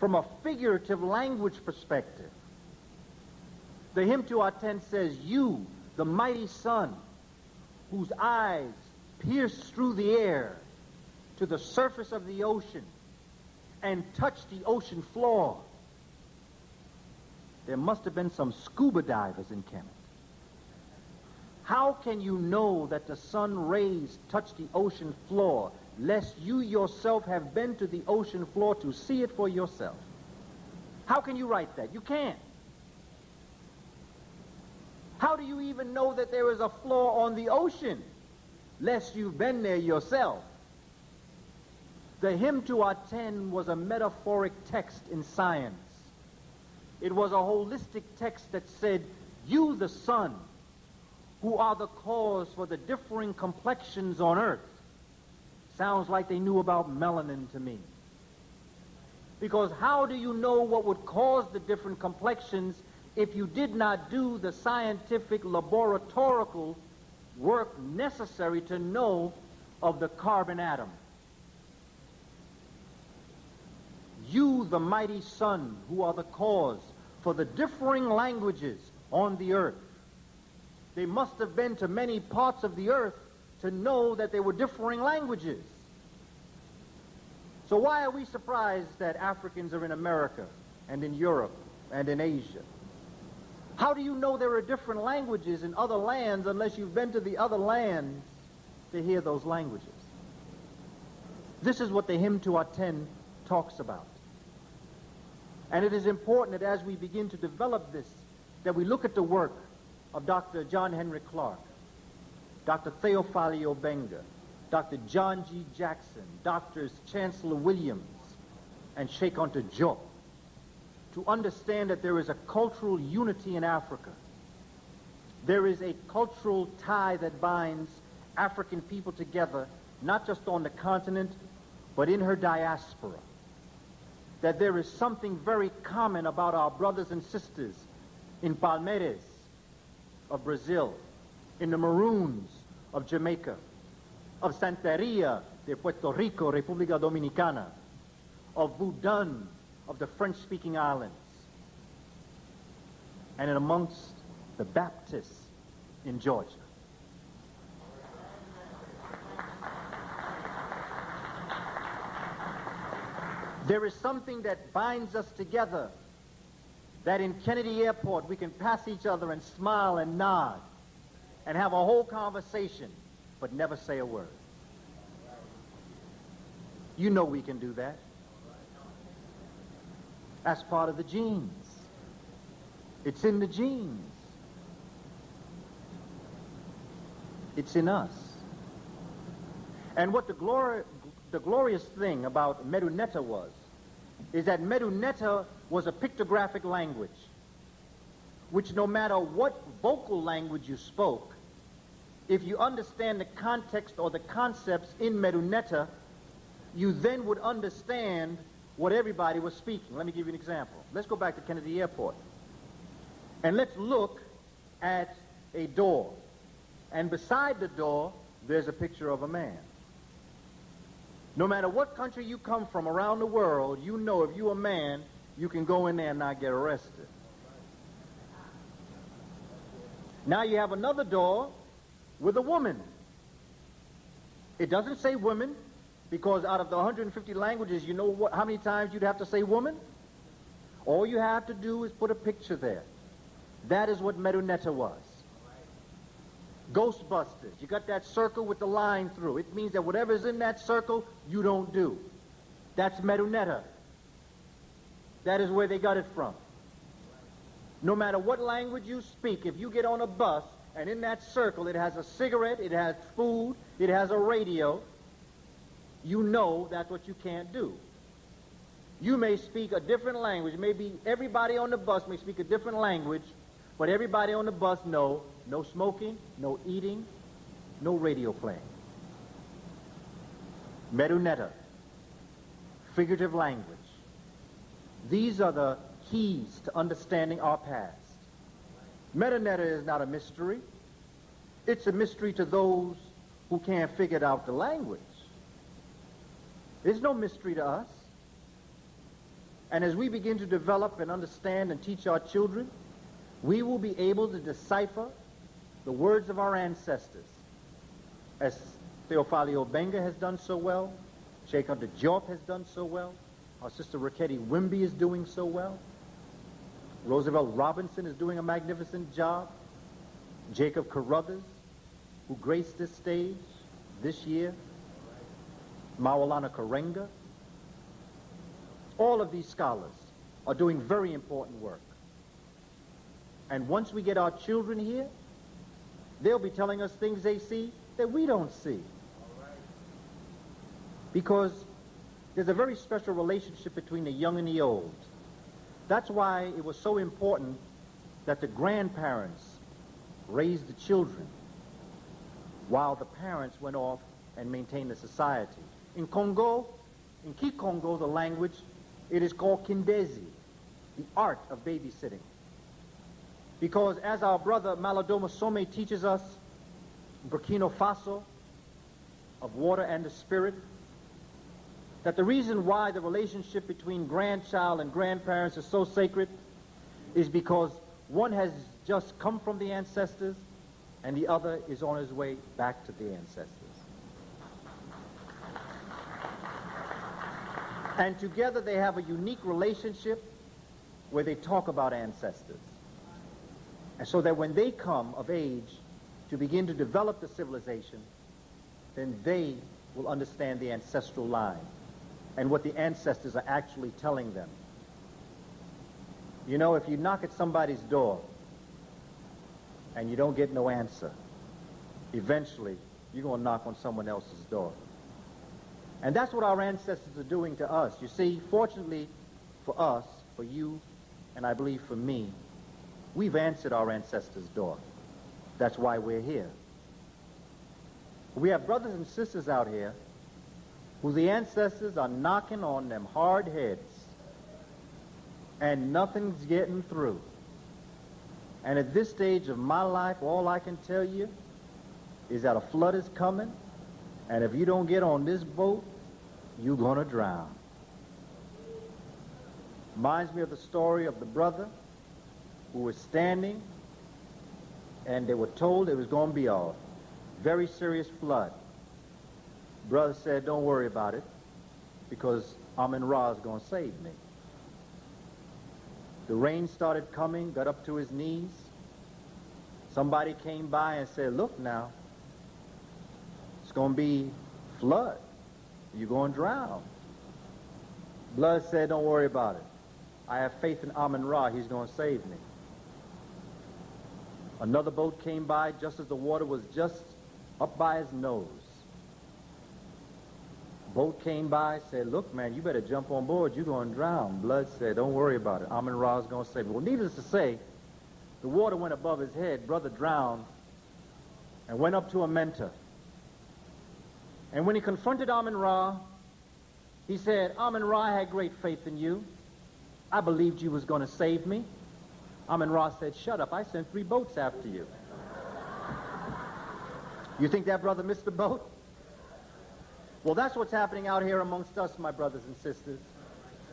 from a figurative language perspective. The hymn to Aten says, you, the mighty sun, whose eyes pierce through the air to the surface of the ocean and touch the ocean floor. There must have been some scuba divers in Kemet. How can you know that the sun rays touch the ocean floor, lest you yourself have been to the ocean floor to see it for yourself? How can you write that? You can't. How do you even know that there is a floor on the ocean, lest you've been there yourself? The hymn to Aten was a metaphoric text in science. It was a holistic text that said, you, the sun, who are the cause for the differing complexions on earth. Sounds like they knew about melanin to me. Because how do you know what would cause the different complexions if you did not do the scientific laboratorical work necessary to know of the carbon atom? You, the mighty sun, who are the cause for the differing languages on the earth. They must have been to many parts of the earth to know that there were differing languages. So why are we surprised that Africans are in America and in Europe and in Asia? How do you know there are different languages in other lands unless you've been to the other lands to hear those languages? This is what the hymn to Aten talks about. And it is important that as we begin to develop this, that we look at the work of Dr. John Henry Clark, Dr. Theophilus Obenga, Dr. John G. Jackson, Drs. Chancellor Williams, and Sheikh Anta Diop, to understand that there is a cultural unity in Africa. There is a cultural tie that binds African people together, not just on the continent, but in her diaspora. That there is something very common about our brothers and sisters in Palmeiras of Brazil, in the Maroons of Jamaica, of Santeria de Puerto Rico, República Dominicana, of Boudon of the French-speaking islands, and in amongst the Baptists in Georgia. There is something that binds us together, that in Kennedy Airport we can pass each other and smile and nod and have a whole conversation, but never say a word. You know we can do that. That's part of the genes. It's in the genes. It's in us. And what the glorious thing about Medunetta is that Medunetta was a pictographic language, which no matter what vocal language you spoke, if you understand the context or the concepts in Medunetta, you then would understand what everybody was speaking. Let me give you an example. Let's go back to Kennedy Airport. And let's look at a door. And beside the door, there's a picture of a man. No matter what country you come from around the world, you know if you're a man, you can go in there and not get arrested. Now you have another door with a woman. It doesn't say woman, because out of the 150 languages, you know how many times you'd have to say woman? All you have to do is put a picture there. That is what Medunetta was. Ghostbusters, you got that circle with the line through. It means that whatever's in that circle, you don't do. That's Medunetta. That is where they got it from. No matter what language you speak, if you get on a bus and in that circle it has a cigarette, it has food, it has a radio, you know that's what you can't do. You may speak a different language. Maybe everybody on the bus may speak a different language, but everybody on the bus know no smoking, no eating, no radio playing. Medunetta, figurative language. These are the keys to understanding our past. Medunetta is not a mystery. It's a mystery to those who can't figure out the language. There's no mystery to us. And as we begin to develop and understand and teach our children, we will be able to decipher the words of our ancestors, as Theophilus Obenga has done so well, Sheikh Anta Diop has done so well, our sister Raketi Wimby is doing so well, Roosevelt Robinson is doing a magnificent job, Jacob Carruthers, who graced this stage this year, Maulana Karenga. All of these scholars are doing very important work. And once we get our children here, they'll be telling us things they see that we don't see. Because there's a very special relationship between the young and the old. That's why it was so important that the grandparents raised the children while the parents went off and maintained the society. In Congo, in Kikongo, the language, it is called Kindezi, the art of babysitting. Because as our brother Malodoma Some teaches us, Burkina Faso, of water and the spirit, that the reason why the relationship between grandchild and grandparents is so sacred is because one has just come from the ancestors and the other is on his way back to the ancestors. And together they have a unique relationship where they talk about ancestors. And so that when they come of age to begin to develop the civilization, then they will understand the ancestral line and what the ancestors are actually telling them. You know, if you knock at somebody's door and you don't get no answer, eventually you're going to knock on someone else's door. And that's what our ancestors are doing to us. You see, fortunately for us, for you, and I believe for me, we've answered our ancestors' door. That's why we're here. We have brothers and sisters out here who the ancestors are knocking on them hard heads, and nothing's getting through. And at this stage of my life, all I can tell you is that a flood is coming, and if you don't get on this boat, you're going to drown. Reminds me of the story of the brother who was standing, and they were told it was going to be a very serious flood. Brother said, don't worry about it, because Amun-Ra is going to save me. The rain started coming, got up to his knees. Somebody came by and said, look now, it's going to be flood. You're going to drown. Blood said, don't worry about it. I have faith in Amun-Ra. He's going to save me. Another boat came by just as the water was just up by his nose. Boat came by, said, look, man, you better jump on board. You're going to drown. Blood said, don't worry about it. Amun-Ra is going to save me. Well, needless to say, the water went above his head. Brother drowned and went up to a mentor. And when he confronted Amun-Ra, he said, Amun-Ra, I had great faith in you. I believed you was going to save me. Amun-Ra said, shut up. I sent 3 boats after you. You think that brother missed the boat? Well, that's what's happening out here amongst us, my brothers and sisters.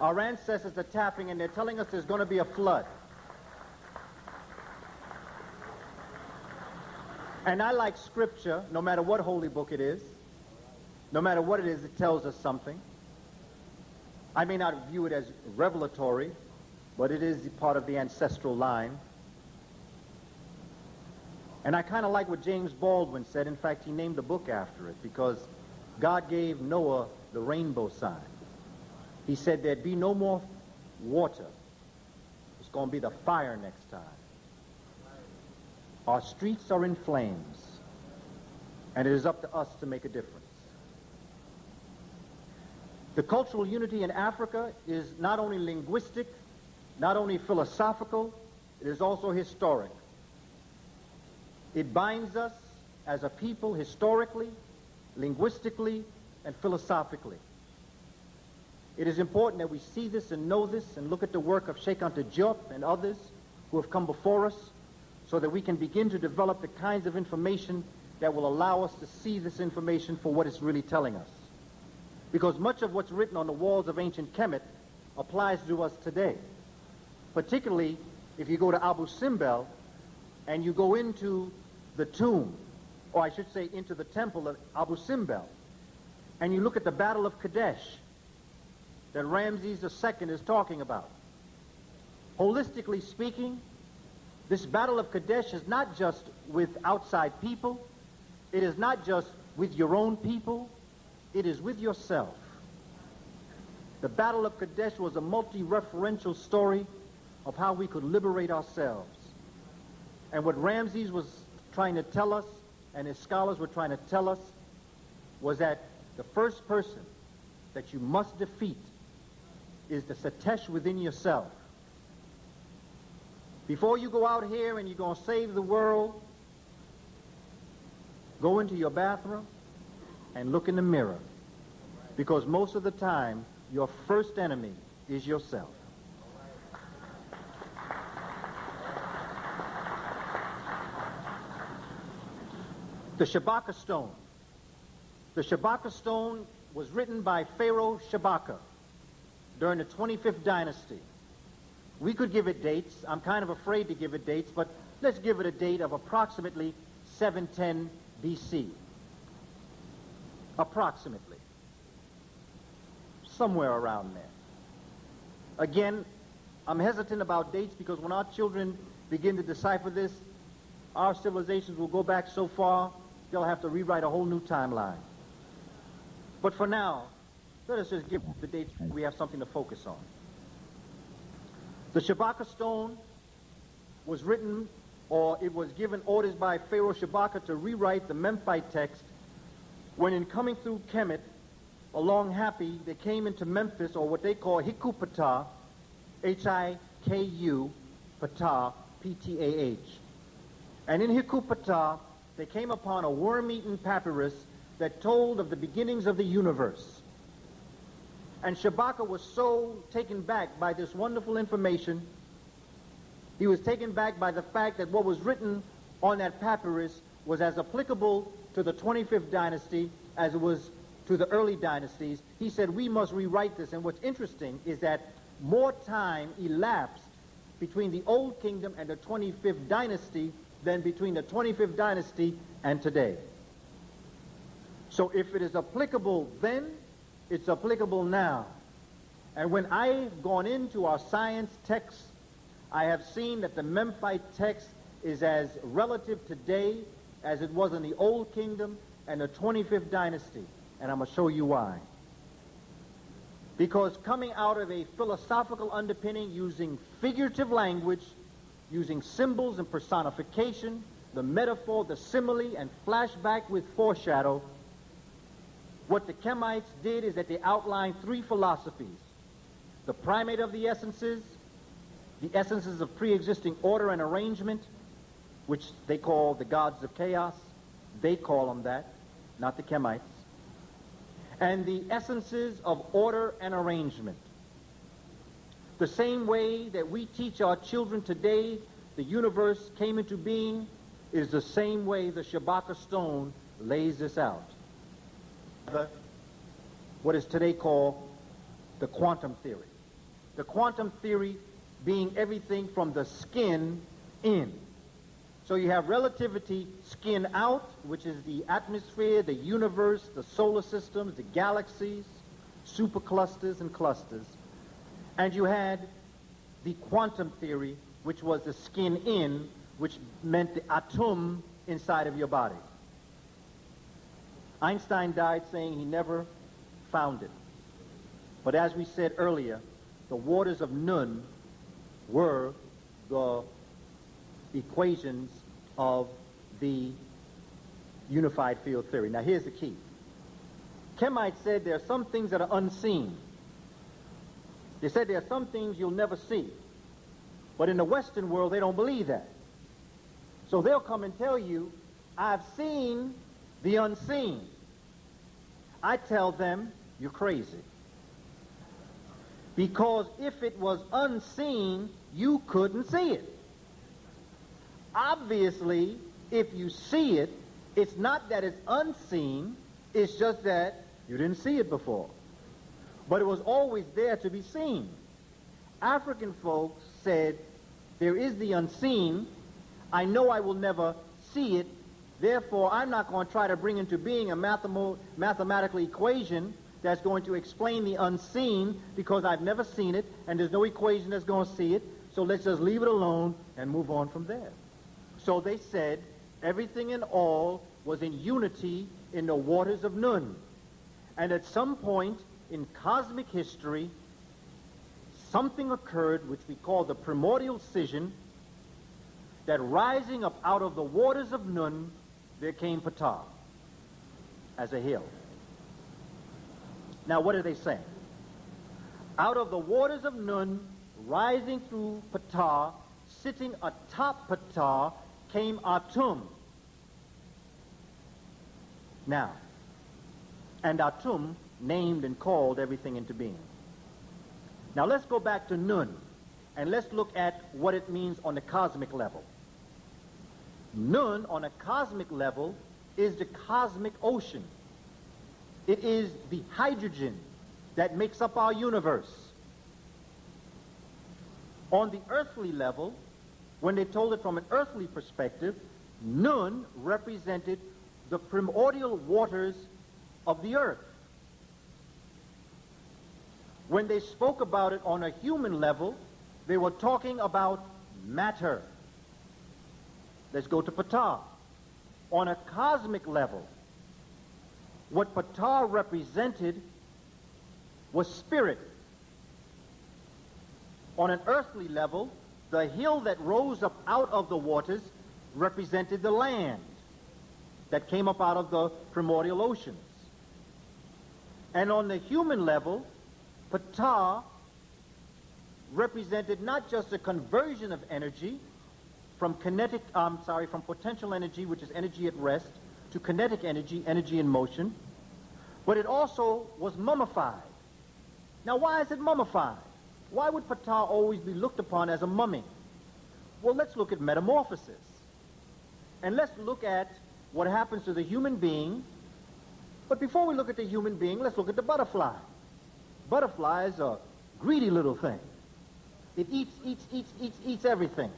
Our ancestors are tapping, and they're telling us there's going to be a flood. And I like scripture, no matter what holy book it is. No matter what it is, it tells us something. I may not view it as revelatory, but it is part of the ancestral line. And I kind of like what James Baldwin said. In fact, he named the book after it, because God gave Noah the rainbow sign. He said there'd be no more water. It's going to be the fire next time. Our streets are in flames, and it is up to us to make a difference. The cultural unity in Africa is not only linguistic, not only philosophical, it is also historic. It binds us as a people historically, linguistically, and philosophically. It is important that we see this and know this and look at the work of Cheikh Anta Diop and others who have come before us, so that we can begin to develop the kinds of information that will allow us to see this information for what it's really telling us. Because much of what's written on the walls of ancient Kemet applies to us today. Particularly if you go to Abu Simbel and you go into the tomb, or I should say into the temple of Abu Simbel, and you look at the Battle of Kadesh that Ramses II is talking about. Holistically speaking, this Battle of Kadesh is not just with outside people, it is not just with your own people, it is with yourself. The Battle of Kadesh was a multi-referential story of how we could liberate ourselves. And what Ramses was trying to tell us, and his scholars were trying to tell us, was that the first person that you must defeat is the Satesh within yourself. Before you go out here and you're going to save the world, go into your bathroom and look in the mirror. Because most of the time, your first enemy is yourself. The Shabaka Stone. The Shabaka Stone was written by Pharaoh Shabaka during the 25th dynasty. We could give it dates. I'm kind of afraid to give it dates, but let's give it a date of approximately 710 BC. Approximately. Somewhere around there. Again, I'm hesitant about dates because when our children begin to decipher this, our civilizations will go back so far, they'll have to rewrite a whole new timeline. But for now, let us just give the dates. We have something to focus on. The Shabaka Stone was written, or it was given orders by Pharaoh Shabaka to rewrite the Memphite text when in coming through Kemet, along Happy, they came into Memphis, or what they call Hiku Patah, H-I-K-U, Patah, P-T-A-H. And in Hiku Patah, they came upon a worm-eaten papyrus that told of the beginnings of the universe. And Shabaka was so taken back by this wonderful information. He was taken back by the fact that what was written on that papyrus was as applicable to the 25th dynasty as it was to the early dynasties. He said, we must rewrite this. And what's interesting is that more time elapsed between the Old Kingdom and the 25th dynasty than between the 25th dynasty and today. So if it is applicable then, it's applicable now. And when I've gone into our science texts, I have seen that the Memphite text is as relative today as it was in the Old Kingdom and the 25th dynasty. And I'm going to show you why. Because coming out of a philosophical underpinning using figurative language, using symbols and personification, the metaphor, the simile, and flashback with foreshadow, what the Kemites did is that they outlined three philosophies. The primate of the essences of pre-existing order and arrangement, which they call the gods of chaos. They call them that, not the Kemites. And the essences of order and arrangement. The same way that we teach our children today the universe came into being is the same way the Shabaka Stone lays this out. What is today called the quantum theory. The quantum theory being everything from the skin in. So you have relativity skin out, which is the atmosphere, the universe, the solar systems, the galaxies, superclusters and clusters. And you had the quantum theory, which was the skin in, which meant the atom inside of your body. Einstein died saying he never found it. But as we said earlier, the waters of Nun were the equations of the unified field theory. Now here's the key. Kemites said there are some things that are unseen. They said there are some things you'll never see. But in the Western world, they don't believe that. So they'll come and tell you, I've seen the unseen. I tell them, you're crazy. Because if it was unseen, you couldn't see it. Obviously, if you see it, it's not that it's unseen, it's just that you didn't see it before. But it was always there to be seen. African folks said, there is the unseen, I know I will never see it, therefore I'm not going to try to bring into being a mathematical equation that's going to explain the unseen because I've never seen it and there's no equation that's going to see it, so let's just leave it alone and move on from there. So they said everything and all was in unity in the waters of Nun. And at some point in cosmic history, something occurred which we call the primordial scission, that rising up out of the waters of Nun, there came Patah as a hill. Now what are they saying? Out of the waters of Nun, rising through Patah, sitting atop Patah, came Atum. Now, and Atum named and called everything into being. Now let's go back to Nun, and let's look at what it means on the cosmic level. Nun, on a cosmic level, is the cosmic ocean. It is the hydrogen that makes up our universe. On the earthly level, when they told it from an earthly perspective, Nun represented the primordial waters of the earth. When they spoke about it on a human level, they were talking about matter. Let's go to Patah. On a cosmic level, what Patah represented was spirit. On an earthly level, the hill that rose up out of the waters represented the land that came up out of the primordial oceans. And on the human level, Ptah represented not just a conversion of energy from from potential energy, which is energy at rest, to kinetic energy, energy in motion, but it also was mummified. Now, why is it mummified? Why would Ptah always be looked upon as a mummy? Well, let's look at metamorphosis. And let's look at what happens to the human being. But before we look at the human being, let's look at the butterfly. Butterfly is a greedy little thing. It eats everything.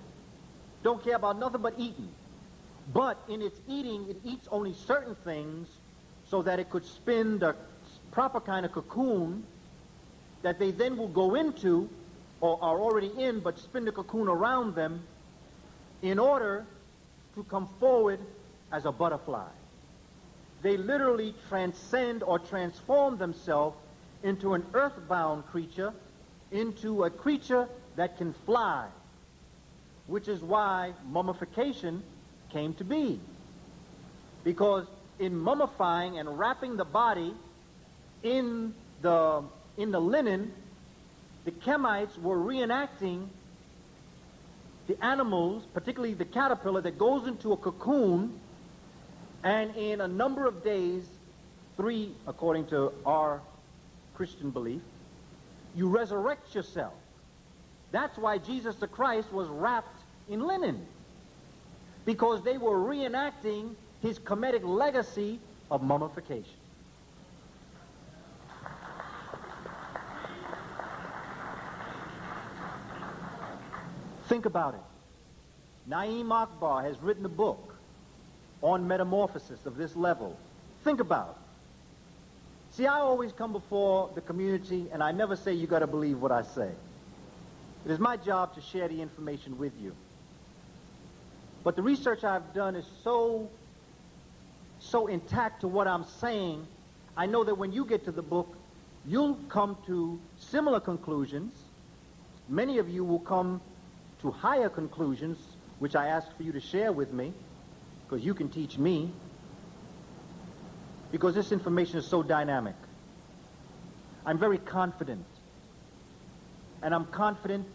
Don't care about nothing but eating. But in its eating, it eats only certain things so that it could spin the proper kind of cocoon that they then will go into, or are already in, but spin the cocoon around them in order to come forward as a butterfly. They literally transcend or transform themselves into an earthbound creature, into a creature that can fly, which is why mummification came to be. Because in mummifying and wrapping the body in the linen, the Kemites were reenacting the animals, particularly the caterpillar that goes into a cocoon, and in a number of days, 3 according to our Christian belief, you resurrect yourself. That's why Jesus the Christ was wrapped in linen, because they were reenacting his Kemetic legacy of mummification. Think about it. Naim Akbar has written a book on metamorphosis of this level. Think about it. See, I always come before the community and I never say you got to believe what I say. It is my job to share the information with you. But the research I've done is so intact to what I'm saying, I know that when you get to the book, you'll come to similar conclusions. Many of you will come to higher conclusions, which I ask for you to share with me, because you can teach me, because this information is so dynamic. I'm very confident. And I'm confident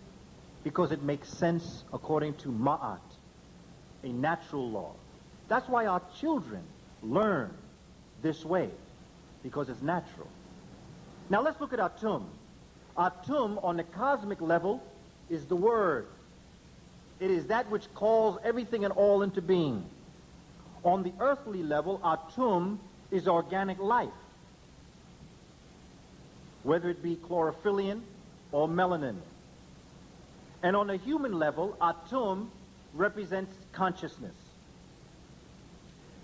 because it makes sense according to Ma'at, a natural law. That's why our children learn this way, because it's natural. Now let's look at Atum. Atum on the cosmic level is the Word. It is that which calls everything and all into being. On the earthly level, Atum is organic life, whether it be chlorophyllin or melanin. And on a human level, Atum represents consciousness.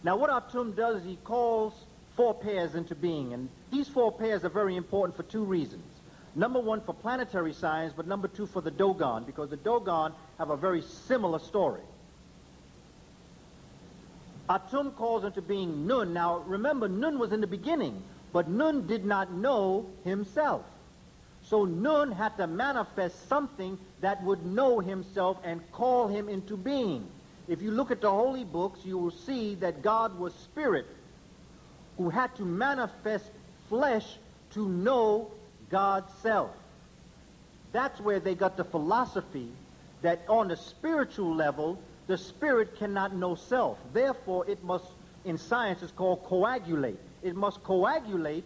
Now what Atum does is he calls 4 pairs into being, and these 4 pairs are very important for 2 reasons. Number 1 for planetary science, but number 2 for the Dogon, because the Dogon have a very similar story. Atum calls into being Nun. Now remember, Nun was in the beginning, but Nun did not know himself. So Nun had to manifest something that would know himself and call him into being. If you look at the holy books, you will see that God was spirit, who had to manifest flesh to know God's self. That's where they got the philosophy that on the spiritual level, the spirit cannot know self. Therefore, it must, in science, it's called coagulate. It must coagulate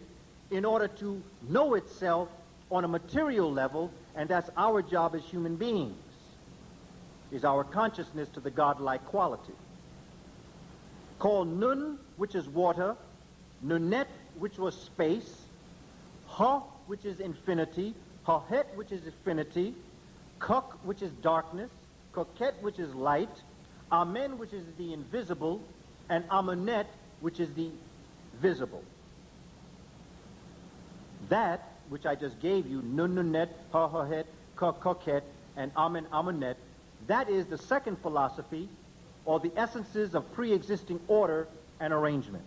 in order to know itself on a material level, and that's our job as human beings, is our consciousness to the godlike quality. Called Nun, which is water, Nunet, which was space, Ha, which is infinity, Hahet, which is infinity, Kuk, which is darkness, Koket, which is light, Amen, which is the invisible, and Amunet, which is the visible. That which I just gave you, Nun Nunet, Ha Hahet, Kuk Koket, and Amen Amunet, that is the second philosophy, or the essences of pre-existing order and arrangement.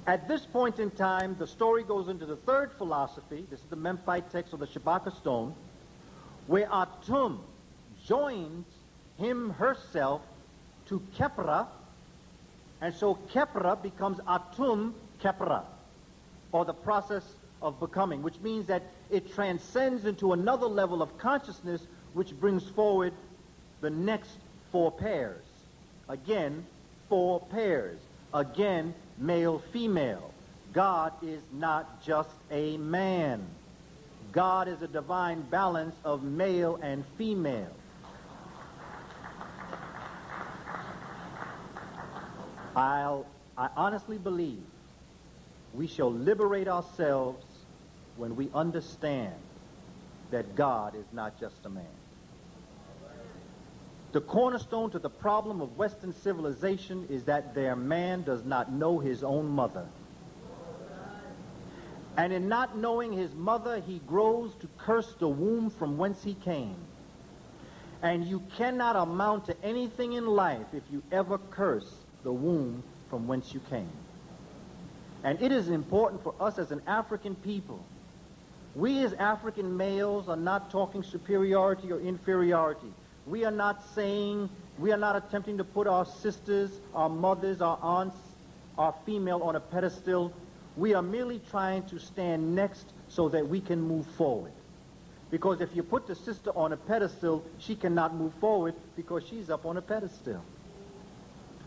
At this point in time, the story goes into the third philosophy. This is the Memphite text of the Shabaka Stone, where Atum joins herself to Kepra, and so Kepra becomes Atum Kepra, or the process of becoming, which means that it transcends into another level of consciousness, which brings forward the next four pairs. Again, four pairs. Again, male, female. God is not just a man. God is a divine balance of male and female. I honestly believe we shall liberate ourselves when we understand that God is not just a man. The cornerstone to the problem of Western civilization is that their man does not know his own mother. And in not knowing his mother, he grows to curse the womb from whence he came. And you cannot amount to anything in life if you ever curse the womb from whence you came. And it is important for us as an African people. We as African males are not talking superiority or inferiority. We are not saying, we are not attempting to put our sisters, our mothers, our aunts, our female on a pedestal. We are merely trying to stand next so that we can move forward. Because if you put the sister on a pedestal, she cannot move forward because she's up on a pedestal.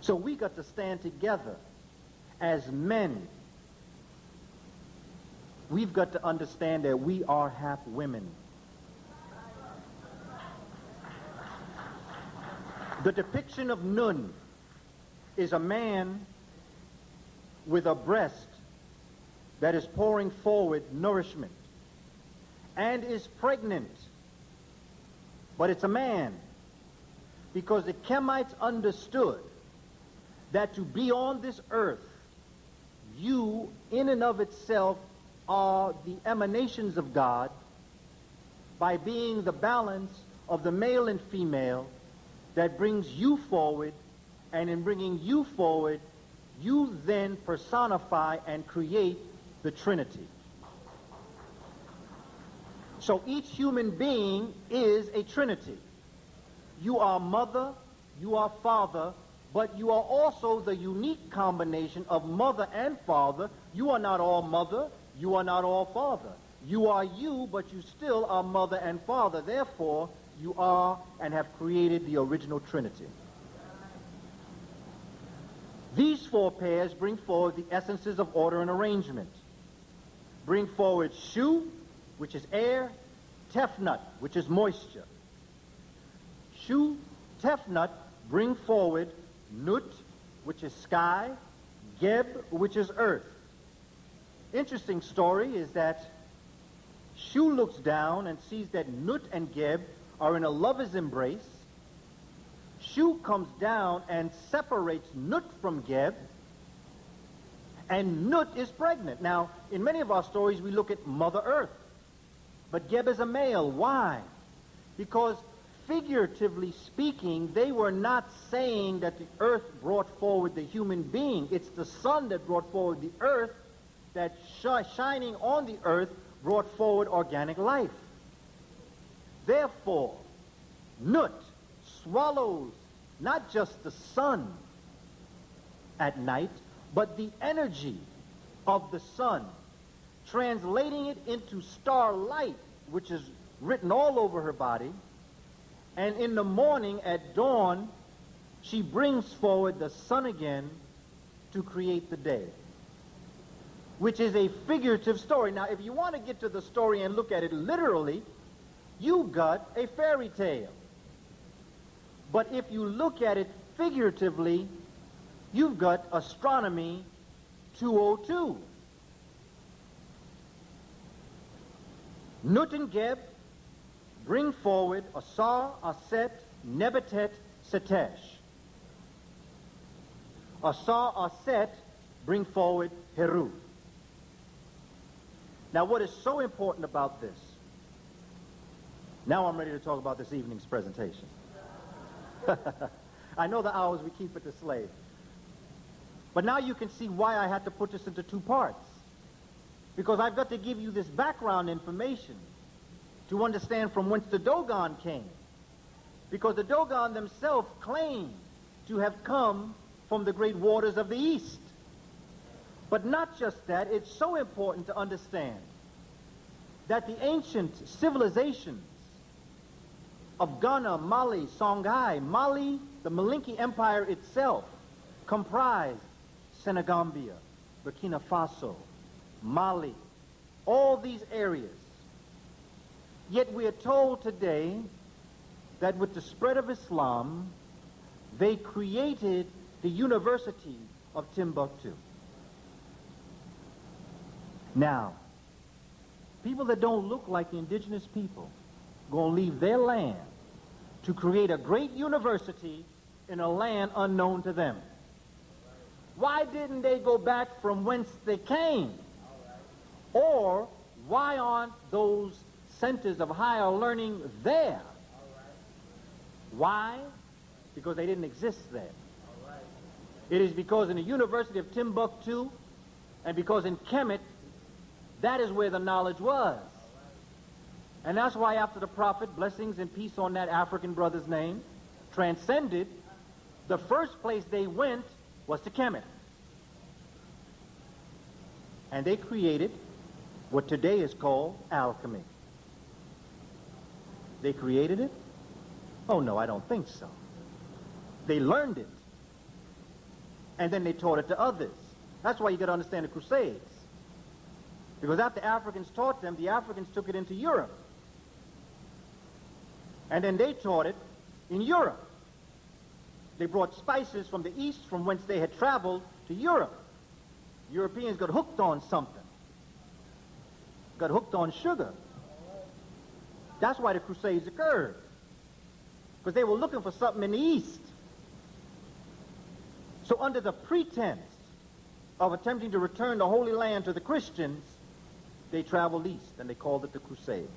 So we got to stand together as men. We've got to understand that we are half women. The depiction of Nun is a man with a breast that is pouring forward nourishment and is pregnant. But it's a man, because the Kemites understood that to be on this earth, you in and of itself are the emanations of God by being the balance of the male and female that brings you forward, and in bringing you forward, you then personify and create the Trinity. So each human being is a Trinity. You are mother, you are father, but you are also the unique combination of mother and father. You are not all mother, you are not all father. You are you, but you still are mother and father. Therefore, you are and have created the original Trinity. These four pairs bring forward the essences of order and arrangement. Bring forward Shu, which is air, Tefnut, which is moisture. Shu, Tefnut bring forward Nut, which is sky, Geb, which is earth. Interesting story is that Shu looks down and sees that Nut and Geb are in a lover's embrace. Shu comes down and separates Nut from Geb, and Nut is pregnant. Now, in many of our stories, we look at Mother Earth, but Geb is a male. Why? Because figuratively speaking, they were not saying that the earth brought forward the human being. It's the sun that brought forward the earth, that shining on the earth brought forward organic life. Therefore, Nut swallows not just the sun at night, but the energy of the sun, translating it into starlight, which is written all over her body. And in the morning at dawn, she brings forward the sun again to create the day, which is a figurative story. Now, if you want to get to the story and look at it literally, you got a fairy tale. But if you look at it figuratively, you've got Astronomy 202. Nut and Geb bring forward Asar, Aset, Nebetet, Setesh. Asar, Aset bring forward Heru. Now, what is so important about this? Now I'm ready to talk about this evening's presentation. I know the hours we keep at the slave. But now you can see why I had to put this into two parts. Because I've got to give you this background information to understand from whence the Dogon came. Because the Dogon themselves claim to have come from the great waters of the East. But not just that, it's so important to understand that the ancient civilizations of Ghana, Mali, Songhai, Mali, the Malinke Empire itself, comprised Senegambia, Burkina Faso, Mali, all these areas. Yet we are told today that with the spread of Islam, they created the University of Timbuktu. Now, people that don't look like the indigenous people going to leave their land to create a great university in a land unknown to them. Why didn't they go back from whence they came? Or why aren't those centers of higher learning there? Why? Because they didn't exist there. It is because in the University of Timbuktu and because in Kemet, that is where the knowledge was. And that's why after the Prophet, blessings and peace on that African brother's name, transcended, the first place they went was to Kemet. And they created what today is called alchemy. They created it? Oh no, I don't think so. They learned it. And then they taught it to others. That's why you got to understand the Crusades. Because after Africans taught them, the Africans took it into Europe. And then they taught it in Europe. They brought spices from the east from whence they had traveled to Europe. Europeans got hooked on something. Got hooked on sugar. That's why the Crusades occurred. Because they were looking for something in the east. So under the pretense of attempting to return the Holy Land to the Christians, they traveled east, and they called it the Crusades.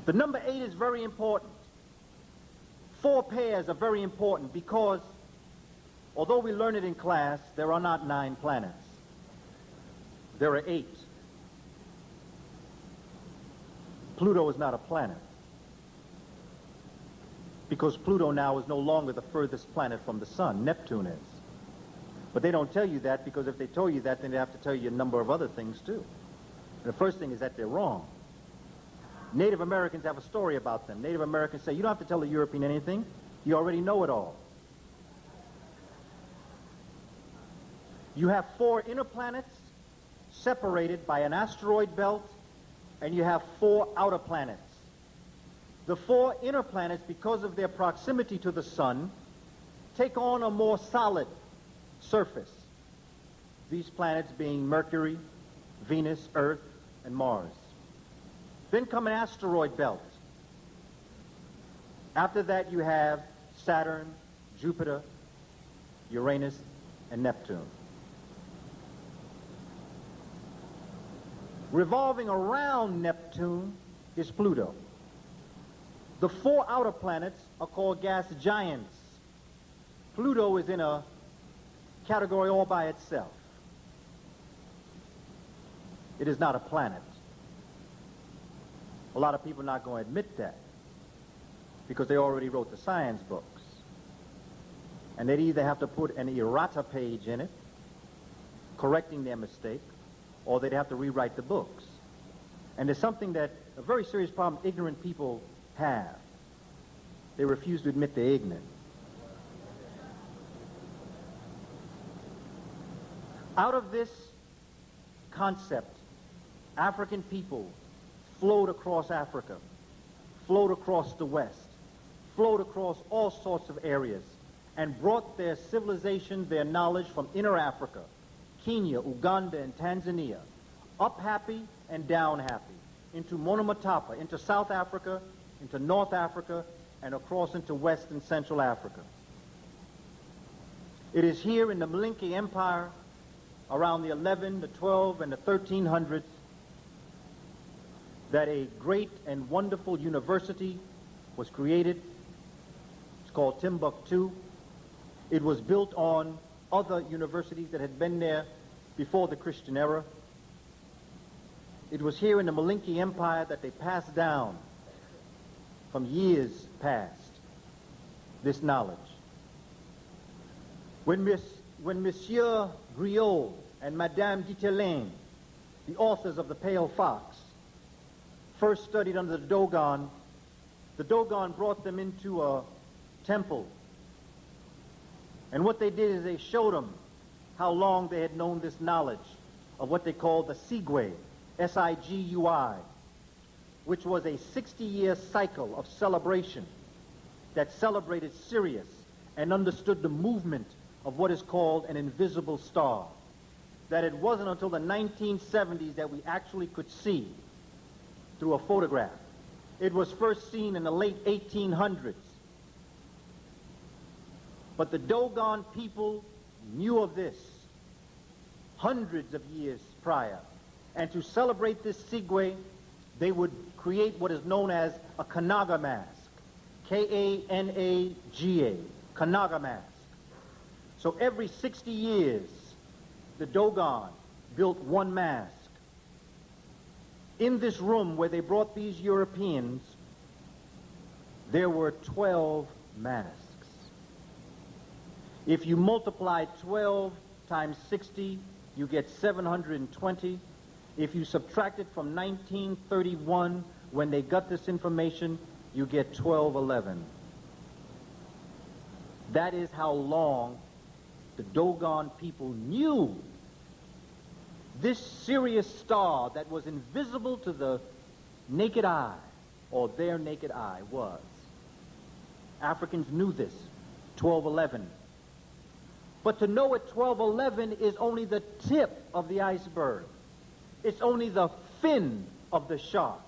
The number 8 is very important. 4 pairs are very important because, although we learn it in class, there are not 9 planets. There are 8. Pluto is not a planet, because Pluto now is no longer the furthest planet from the sun. Neptune is. But they don't tell you that, because if they told you that, then they have to tell you a number of other things too. And the first thing is that they're wrong. Native Americans have a story about them. Native Americans say, you don't have to tell a European anything. You already know it all. You have 4 inner planets separated by an asteroid belt, and you have 4 outer planets. The 4 inner planets, because of their proximity to the sun, take on a more solid surface. These planets being Mercury, Venus, Earth, and Mars. Then come an asteroid belt. After that you have Saturn, Jupiter, Uranus, and Neptune. Revolving around Neptune is Pluto. The 4 outer planets are called gas giants. Pluto is in a category all by itself. It is not a planet. A lot of people are not going to admit that, because they already wrote the science books. And they'd either have to put an errata page in it, correcting their mistake, or they'd have to rewrite the books. And there's something that a very serious problem ignorant people have. They refuse to admit they're ignorant. Out of this concept, African people flowed across Africa, flowed across the West, flowed across all sorts of areas, and brought their civilization, their knowledge from inner Africa, Kenya, Uganda, and Tanzania, up happy and down happy, into Monomatapa, into South Africa, into North Africa, and across into West and Central Africa. It is here in the Malinke Empire, around the 11, the 12, and the 1300s, that a great and wonderful university was created. It's called Timbuktu. It was built on other universities that had been there before the Christian era. It was here in the Malinke Empire that they passed down from years past this knowledge. When Monsieur Griot and Madame Ditelane, the authors of The Pale Fox, first studied under the Dogon brought them into a temple. And what they did is they showed them how long they had known this knowledge of what they called the Sigui, S-I-G-U-I, which was a 60-year cycle of celebration that celebrated Sirius and understood the movement of what is called an invisible star. That it wasn't until the 1970s that we actually could see through a photograph. It was first seen in the late 1800s. But the Dogon people knew of this hundreds of years prior. And to celebrate this Sigui, they would create what is known as a Kanaga mask. K-A-N-A-G-A, Kanaga mask. So every 60 years, the Dogon built one mask. In this room where they brought these Europeans, there were 12 masks. If you multiply 12 times 60, you get 720. If you subtract it from 1931, when they got this information, you get 1211. That is how long the Dogon people knew this Sirius star that was invisible to the naked eye, or their naked eye, was. Africans knew this, 1211. But to know it 1211 is only the tip of the iceberg. It's only the fin of the shark.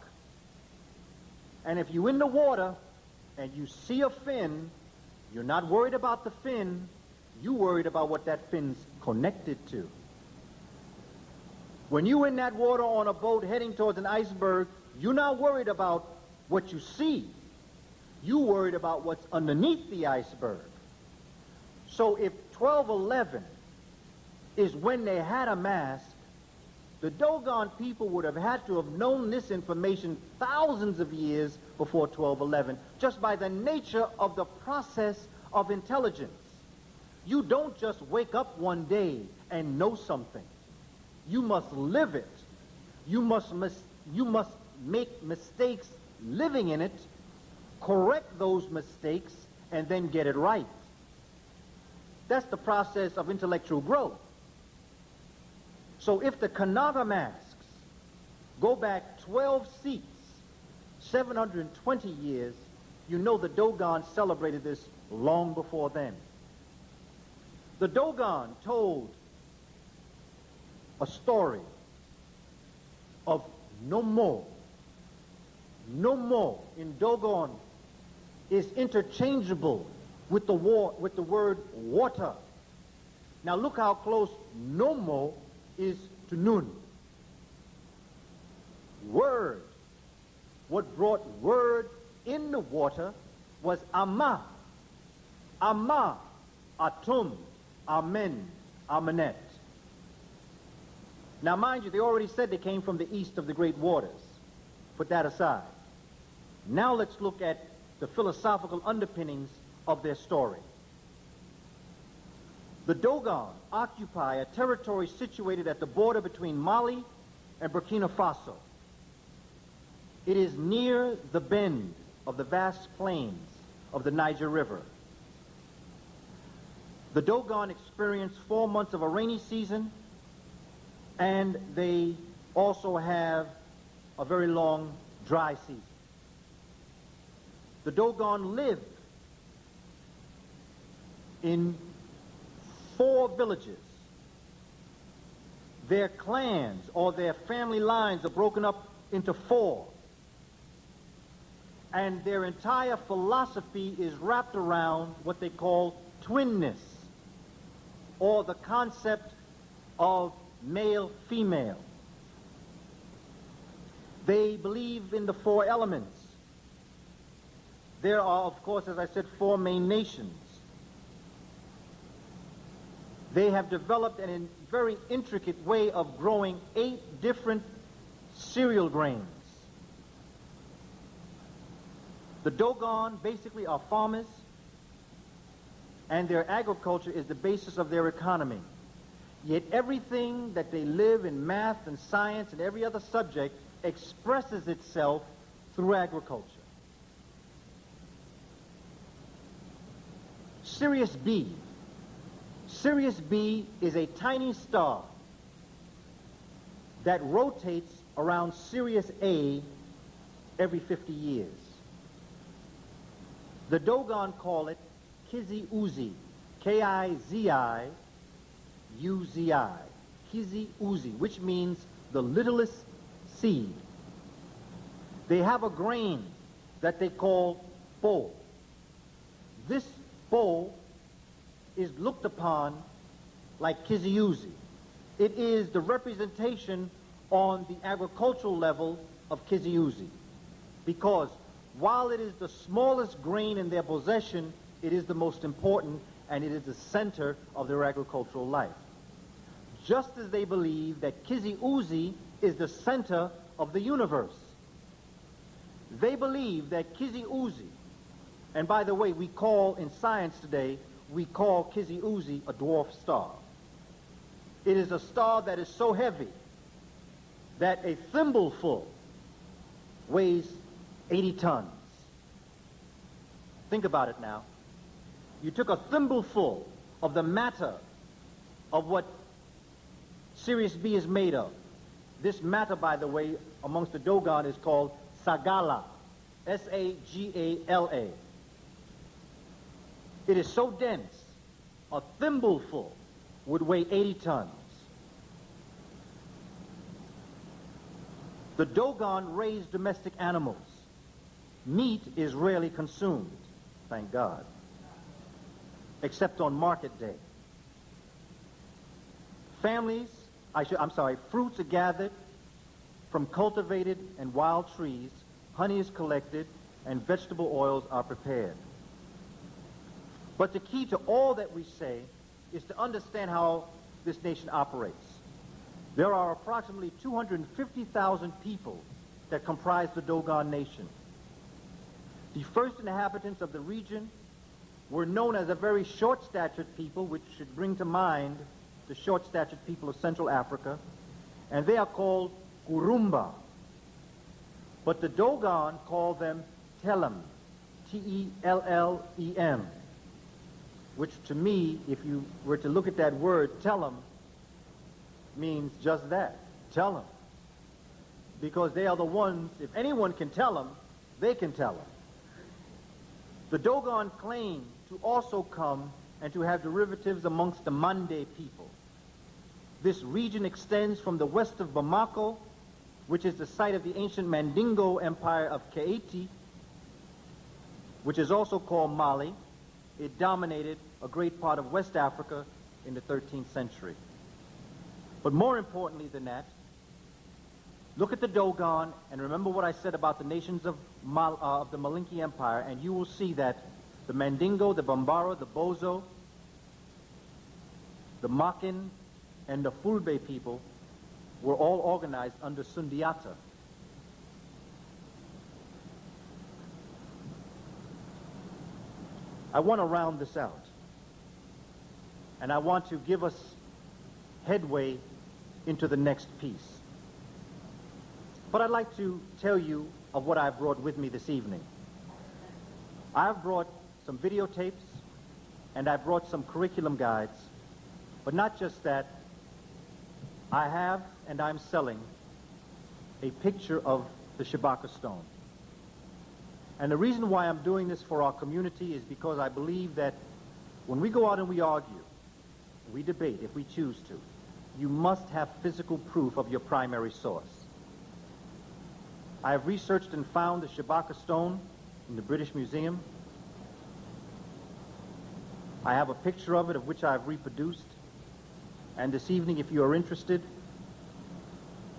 And if you're in the water and you see a fin, you're not worried about the fin, you're worried about what that fin's connected to. When you're in that water on a boat heading towards an iceberg, you're not worried about what you see. You're worried about what's underneath the iceberg. So if 1211 is when they had a mask, the Dogon people would have had to have known this information thousands of years before 1211, just by the nature of the process of intelligence. You don't just wake up one day and know something. You must live it. You must make mistakes living in it, correct those mistakes, and then get it right. That's the process of intellectual growth. So if the Kanaga masks go back 12 seats, 720 years, you know the Dogon celebrated this long before then. The Dogon told a story of no more. No more in Dogon is interchangeable with the word water. Now look how close no more is to nun. Word. What brought word in the water was ama. Ama, atum, amen, amenet. Now mind you, they already said they came from the east of the great waters. Put that aside. Now let's look at the philosophical underpinnings of their story. The Dogon occupy a territory situated at the border between Mali and Burkina Faso. It is near the bend of the vast plains of the Niger River. The Dogon experience 4 months of a rainy season, and they also have a very long dry season. The Dogon live in 4 villages. Their clans or their family lines are broken up into 4. And their entire philosophy is wrapped around what they call twinness, or the concept of male-female. They believe in the 4 elements. There are, of course, as I said, 4 main nations. they have developed a very intricate way of growing 8 different cereal grains. The Dogon basically are farmers, and their agriculture is the basis of their economy. Yet everything that they live in, math and science and every other subject, expresses itself through agriculture. Sirius B. Sirius B is a tiny star that rotates around Sirius A every 50 years. The Dogon call it Kizi-Uzi, K-I-Z-I-U-Z-I, Kizi-Uzi, which means the littlest seed. They have a grain that they call bo. This bo is looked upon like Kizi-Uzi. It is the representation on the agricultural level of Kizi-Uzi, because while it is the smallest grain in their possession, it is the most important, and it is the center of their agricultural life. Just as they believe that Kizi-Uzi is the center of the universe. They believe that Kizi-Uzi, and by the way, we call, in science today, we call Kizi-Uzi a dwarf star. It is a star that is so heavy that a thimbleful weighs 80 tons. Think about it now. You took a thimbleful of the matter of what Sirius B is made of. This matter, by the way, amongst the Dogon is called Sagala, S-A-G-A-L-A. It is so dense, a thimbleful would weigh 80 tons. The Dogon raise domestic animals. Meat is rarely consumed, thank God, except on market day. Fruits are gathered from cultivated and wild trees, honey is collected, and vegetable oils are prepared. But the key to all that we say is to understand how this nation operates. There are approximately 250,000 people that comprise the Dogon nation. The first inhabitants of the region were known as a very short-statured people, which should bring to mind the short-statured people of Central Africa, and they are called Gurumba. But the Dogon call them Tellem, T-E-L-L-E-M, which to me, if you were to look at that word, Tellem, means just that, tell them. Because they are the ones, if anyone can tell them, they can tell them. The Dogon claim to also come and to have derivatives amongst the Mande people. This region extends from the west of Bamako, which is the site of the ancient Mandingo Empire of Keiti, which is also called Mali. It dominated a great part of West Africa in the 13th century. But more importantly than that, look at the Dogon and remember what I said about the nations of the Malinki Empire, and you will see that the Mandingo, the Bambara, the Bozo, the Makin, and the Fulbe people were all organized under Sundiata. I want to round this out, and I want to give us headway into the next piece. But I'd like to tell you of what I've brought with me this evening. I've brought some videotapes, and I've brought some curriculum guides, but not just that. I have, and I'm selling, a picture of the Shabaka Stone. And the reason why I'm doing this for our community is because I believe that when we go out and we argue, we debate, if we choose to, you must have physical proof of your primary source. I have researched and found the Shabaka Stone in the British Museum. I have a picture of it, of which I've reproduced. And this evening, if you are interested,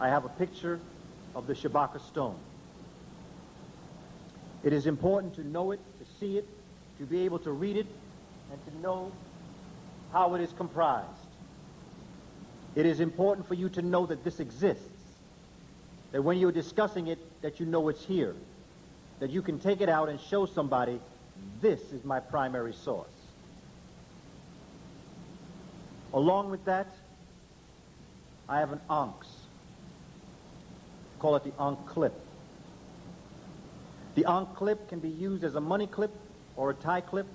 I have a picture of the Shabaka Stone. It is important to know it, to see it, to be able to read it, and to know how it is comprised. It is important for you to know that this exists. That when you're discussing it, that you know it's here. That you can take it out and show somebody, this is my primary source. Along with that, I have an onx. Call it the onk clip. The onk clip can be used as a money clip or a tie clip.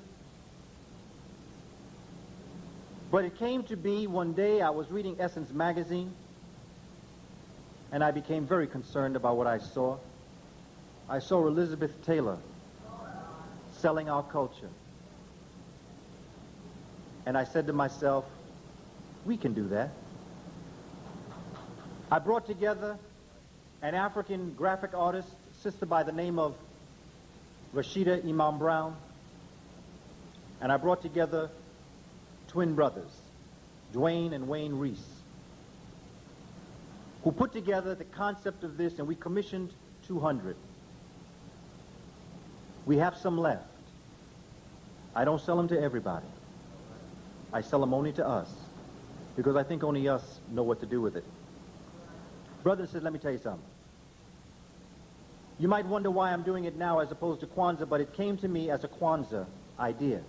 But it came to be one day I was reading Essence magazine, and I became very concerned about what I saw. I saw Elizabeth Taylor selling our culture. And I said to myself, we can do that. I brought together an African graphic artist, sister by the name of Rashida Imam Brown, and I brought together twin brothers, Dwayne and Wayne Reese, who put together the concept of this, and we commissioned 200. We have some left. I don't sell them to everybody. I sell them only to us, because I think only us know what to do with it. Brothers and sisters, let me tell you something. You might wonder why I'm doing it now as opposed to Kwanzaa, but it came to me as a Kwanzaa idea.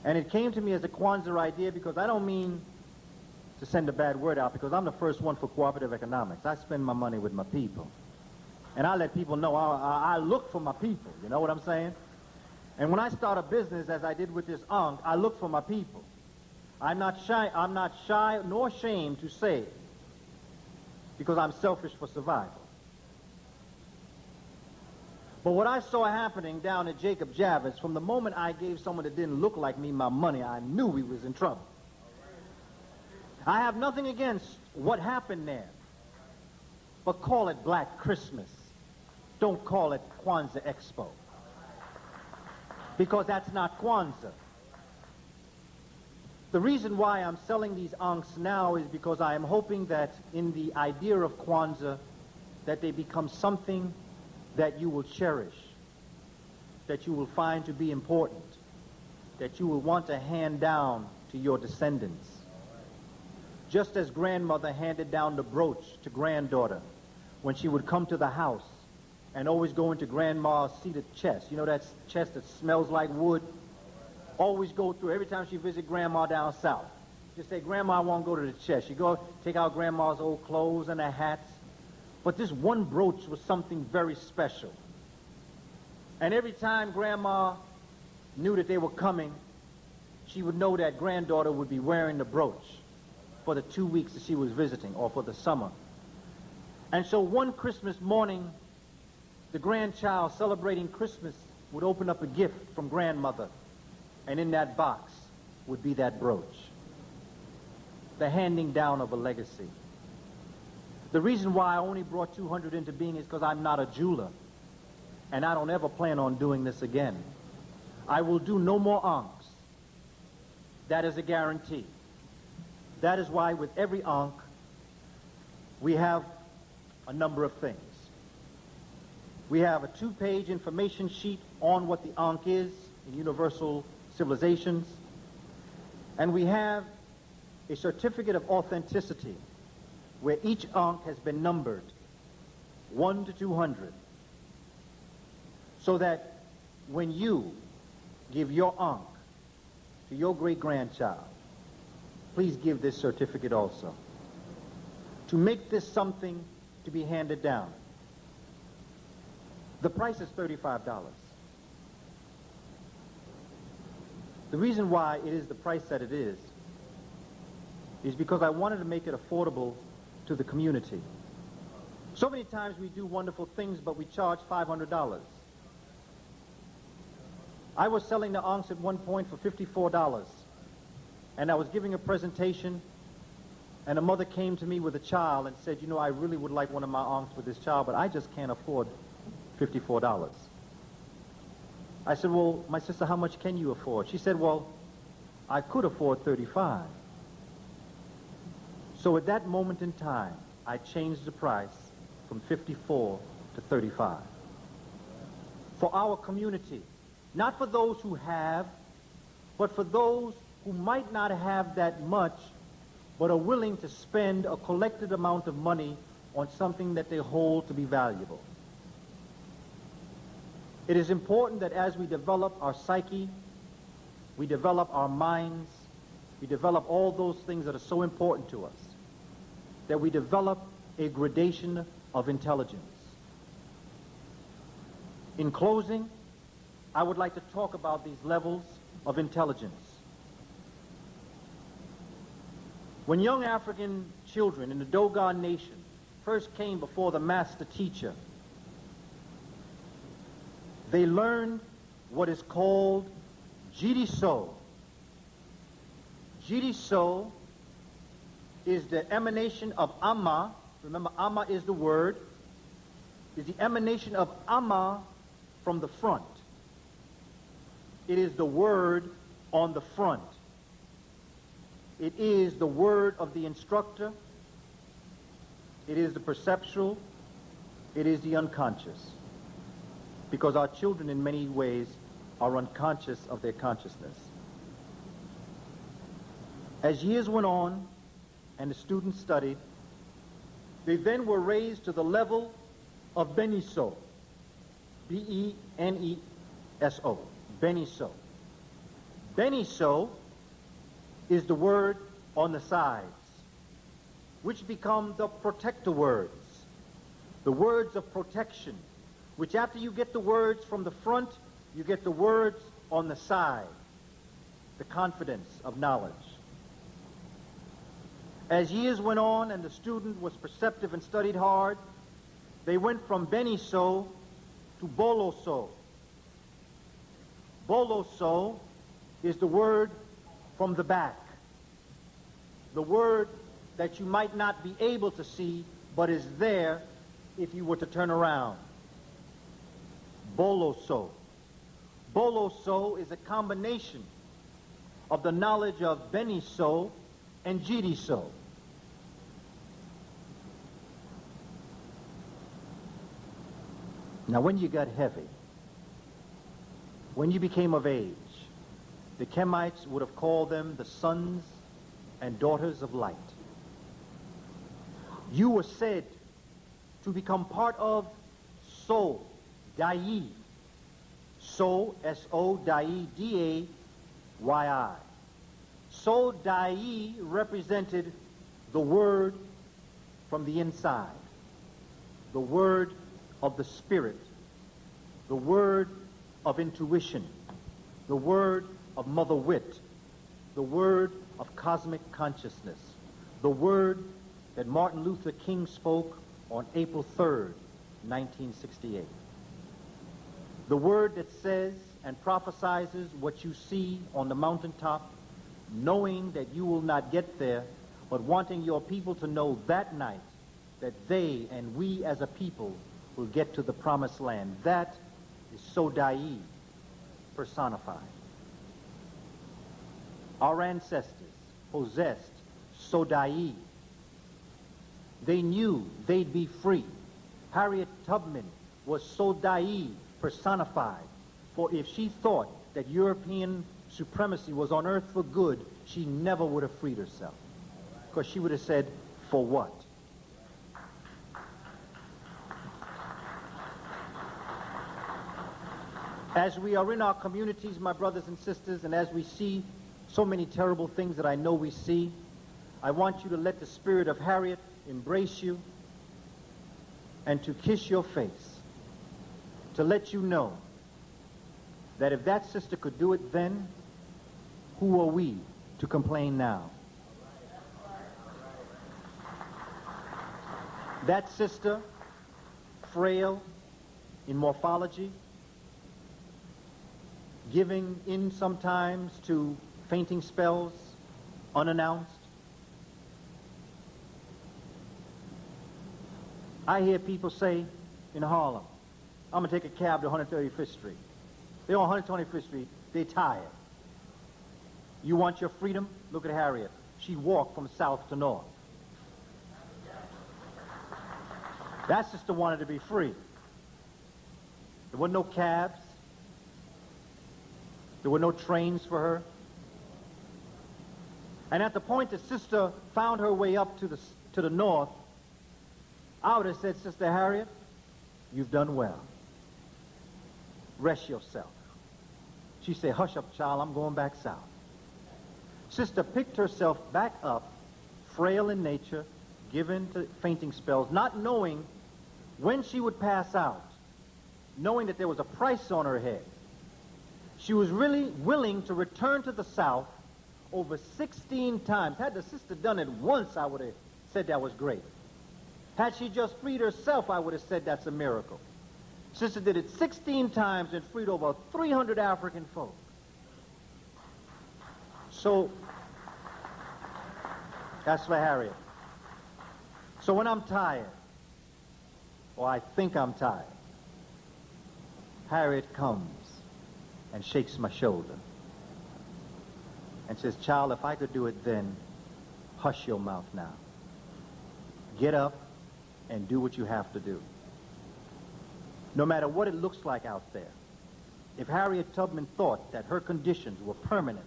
And it came to me as a Kwanzaa idea because I don't mean to send a bad word out, because I'm the first one for cooperative economics. I spend my money with my people. And I let people know I look for my people, you know what I'm saying? And when I start a business, as I did with this Ankh, I look for my people. I'm not shy nor ashamed to say it, because I'm selfish for survival. But what I saw happening down at Jacob Javits, from the moment I gave someone that didn't look like me my money, I knew we was in trouble. I have nothing against what happened there, but call it Black Christmas. Don't call it Kwanzaa Expo, because that's not Kwanzaa. The reason why I'm selling these Ankhs now is because I am hoping that in the idea of Kwanzaa, that they become something that you will cherish, that you will find to be important, that you will want to hand down to your descendants. Just as grandmother handed down the brooch to granddaughter when she would come to the house and always go into grandma's seated chest. You know that chest that smells like wood? Always go through every time she visit grandma down south. Just say, Grandma, I won't go to the chest. You go take out grandma's old clothes and her hats. But this one brooch was something very special. And every time grandma knew that they were coming, she would know that granddaughter would be wearing the brooch for the 2 weeks that she was visiting, or for the summer. And so one Christmas morning, the grandchild celebrating Christmas would open up a gift from grandmother, and in that box would be that brooch, the handing down of a legacy. The reason why I only brought 200 into being is because I'm not a jeweler, and I don't ever plan on doing this again. I will do no more Ankhs. That is a guarantee. That is why with every Ankh, we have a number of things. We have a 2-page information sheet on what the Ankh is in universal civilizations, and we have a certificate of authenticity where each Ankh has been numbered 1 to 200, so that when you give your Ankh to your great-grandchild, please give this certificate also, to make this something to be handed down. The price is $35. The reason why it is the price that it is because I wanted to make it affordable to the community. So many times we do wonderful things, but we charge $500. I was selling the Ankhs at one point for $54, and I was giving a presentation, and a mother came to me with a child and said, you know, I really would like one of my Ankhs for this child, but I just can't afford $54. I said, well, my sister, how much can you afford? She said, well, I could afford $35. So at that moment in time, I changed the price from $54 to $35. For our community, not for those who have, but for those who might not have that much, but are willing to spend a collected amount of money on something that they hold to be valuable. It is important that as we develop our psyche, we develop our minds, we develop all those things that are so important to us, that we develop a gradation of intelligence. In closing, I would like to talk about these levels of intelligence. When young African children in the Dogon nation first came before the master teacher, they learned what is called Jiriso. Jiriso is the emanation of Amma. Remember, Amma is the word. Is the emanation of Amma from the front. It is the word on the front. It is the word of the instructor. It is the perceptual. It is the unconscious. Because our children in many ways are unconscious of their consciousness. As years went on and the students studied, they then were raised to the level of Beniso. B-E-N-E-S-O. Beniso. Beniso is the word on the sides, which become the protector words, the words of protection, which after you get the words from the front, you get the words on the side, the confidence of knowledge. As years went on and the student was perceptive and studied hard, they went from Beniso to Boloso. Boloso is the word from the back, the word that you might not be able to see, but is there if you were to turn around. Boloso. Boloso is a combination of the knowledge of Beniso and Jiriso. Now when you got heavy, when you became of age, the Kemites would have called them the sons and daughters of light. You were said to become part of So, Dai. So, S-O, Dai, D-A-Y-I. So, Dai represented the word from the inside, the word of the spirit, the word of intuition, the word of mother wit, the word of cosmic consciousness, the word that Martin Luther King spoke on April 3rd, 1968. The word that says and prophesizes what you see on the mountaintop, knowing that you will not get there, but wanting your people to know that night that they and we as a people will get to the promised land. That is Sodai personified. Our ancestors possessed Sodai. They knew they'd be free. Harriet Tubman was Sodai personified. For if she thought that European supremacy was on earth for good, she never would have freed herself. Because she would have said, for what? As we are in our communities, my brothers and sisters, and as we see so many terrible things that I know we see, I want you to let the spirit of Harriet embrace you and to kiss your face, to let you know that if that sister could do it then, who are we to complain now? That sister, frail in morphology, giving in sometimes to fainting spells, unannounced. I hear people say in Harlem, I'm going to take a cab to 135th Street. They're on 125th Street, they're tired. You want your freedom? Look at Harriet. She walked from south to north. That sister wanted to be free. There were no cabs. There were no trains for her. And at the point that Sister found her way up to the north, I would have said, Sister Harriet, you've done well. Rest yourself. She said, hush up, child, I'm going back south. Sister picked herself back up, frail in nature, given to fainting spells, not knowing when she would pass out, knowing that there was a price on her head. She was really willing to return to the south over 16 times. Had the sister done it once, I would have said that was great. Had she just freed herself, I would have said that's a miracle. Sister did it 16 times and freed over 300 African folk. So, that's for Harriet. So when I'm tired, or I think I'm tired, Harriet comes and shakes my shoulder and says, child, if I could do it then, hush your mouth now. Get up and do what you have to do. No matter what it looks like out there. If Harriet Tubman thought that her conditions were permanent,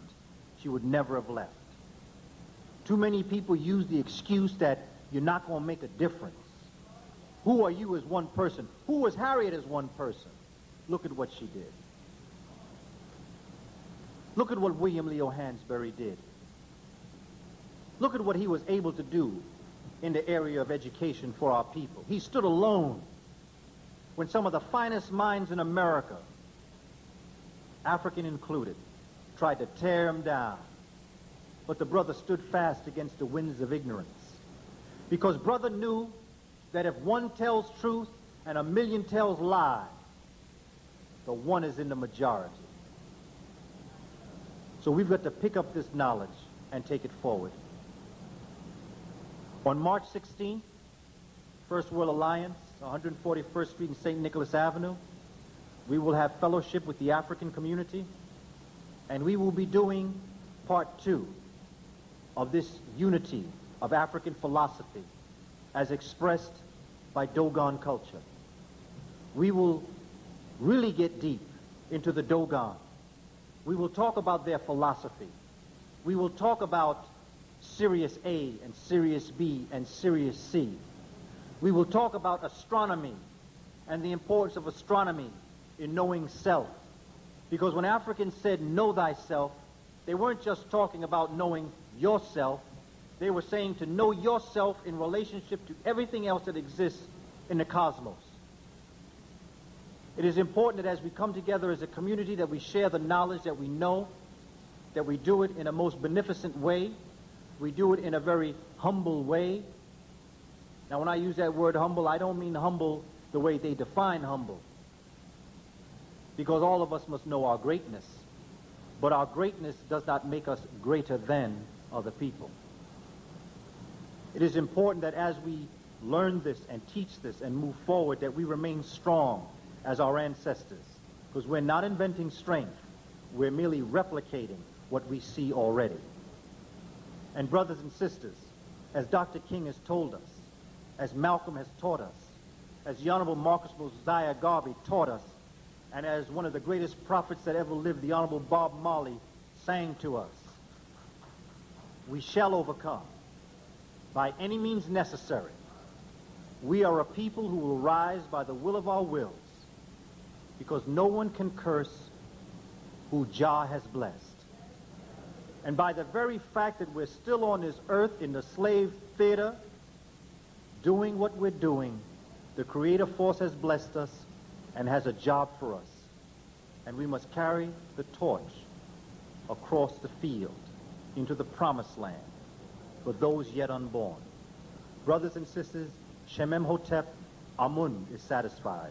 she would never have left. Too many people use the excuse that you're not going to make a difference. Who are you as one person? Who was Harriet as one person? Look at what she did. Look at what William Leo Hansberry did. Look at what he was able to do in the area of education for our people. He stood alone when some of the finest minds in America, African included, tried to tear him down. But the brother stood fast against the winds of ignorance. Because brother knew that if one tells truth and a million tells lie, the one is in the majority. So we've got to pick up this knowledge and take it forward. On March 16th, First World Alliance, 141st Street and St. Nicholas Avenue, we will have fellowship with the African community, and we will be doing part 2 of this unity of African philosophy as expressed by Dogon culture. We will really get deep into the Dogon. We will talk about their philosophy. We will talk about Sirius A and Sirius B and Sirius C. We will talk about astronomy and the importance of astronomy in knowing self. Because when Africans said, know thyself, they weren't just talking about knowing yourself. They were saying to know yourself in relationship to everything else that exists in the cosmos. It is important that as we come together as a community that we share the knowledge that we know, that we do it in a most beneficent way. We do it in a very humble way. Now, when I use that word humble, I don't mean humble the way they define humble. Because all of us must know our greatness. But our greatness does not make us greater than other people. It is important that as we learn this and teach this and move forward, that we remain strong as our ancestors. Because we're not inventing strength. We're merely replicating what we see already. And brothers and sisters, as Dr. King has told us, as Malcolm has taught us, as the Honorable Marcus Mosiah Garvey taught us, and as one of the greatest prophets that ever lived, the Honorable Bob Marley, sang to us, we shall overcome by any means necessary. We are a people who will rise by the will of our wills, because no one can curse who Jah has blessed. And by the very fact that we're still on this earth in the slave theater, doing what we're doing, the Creator Force has blessed us and has a job for us. And we must carry the torch across the field into the promised land for those yet unborn. Brothers and sisters, Shemem Hotep Amun is satisfied.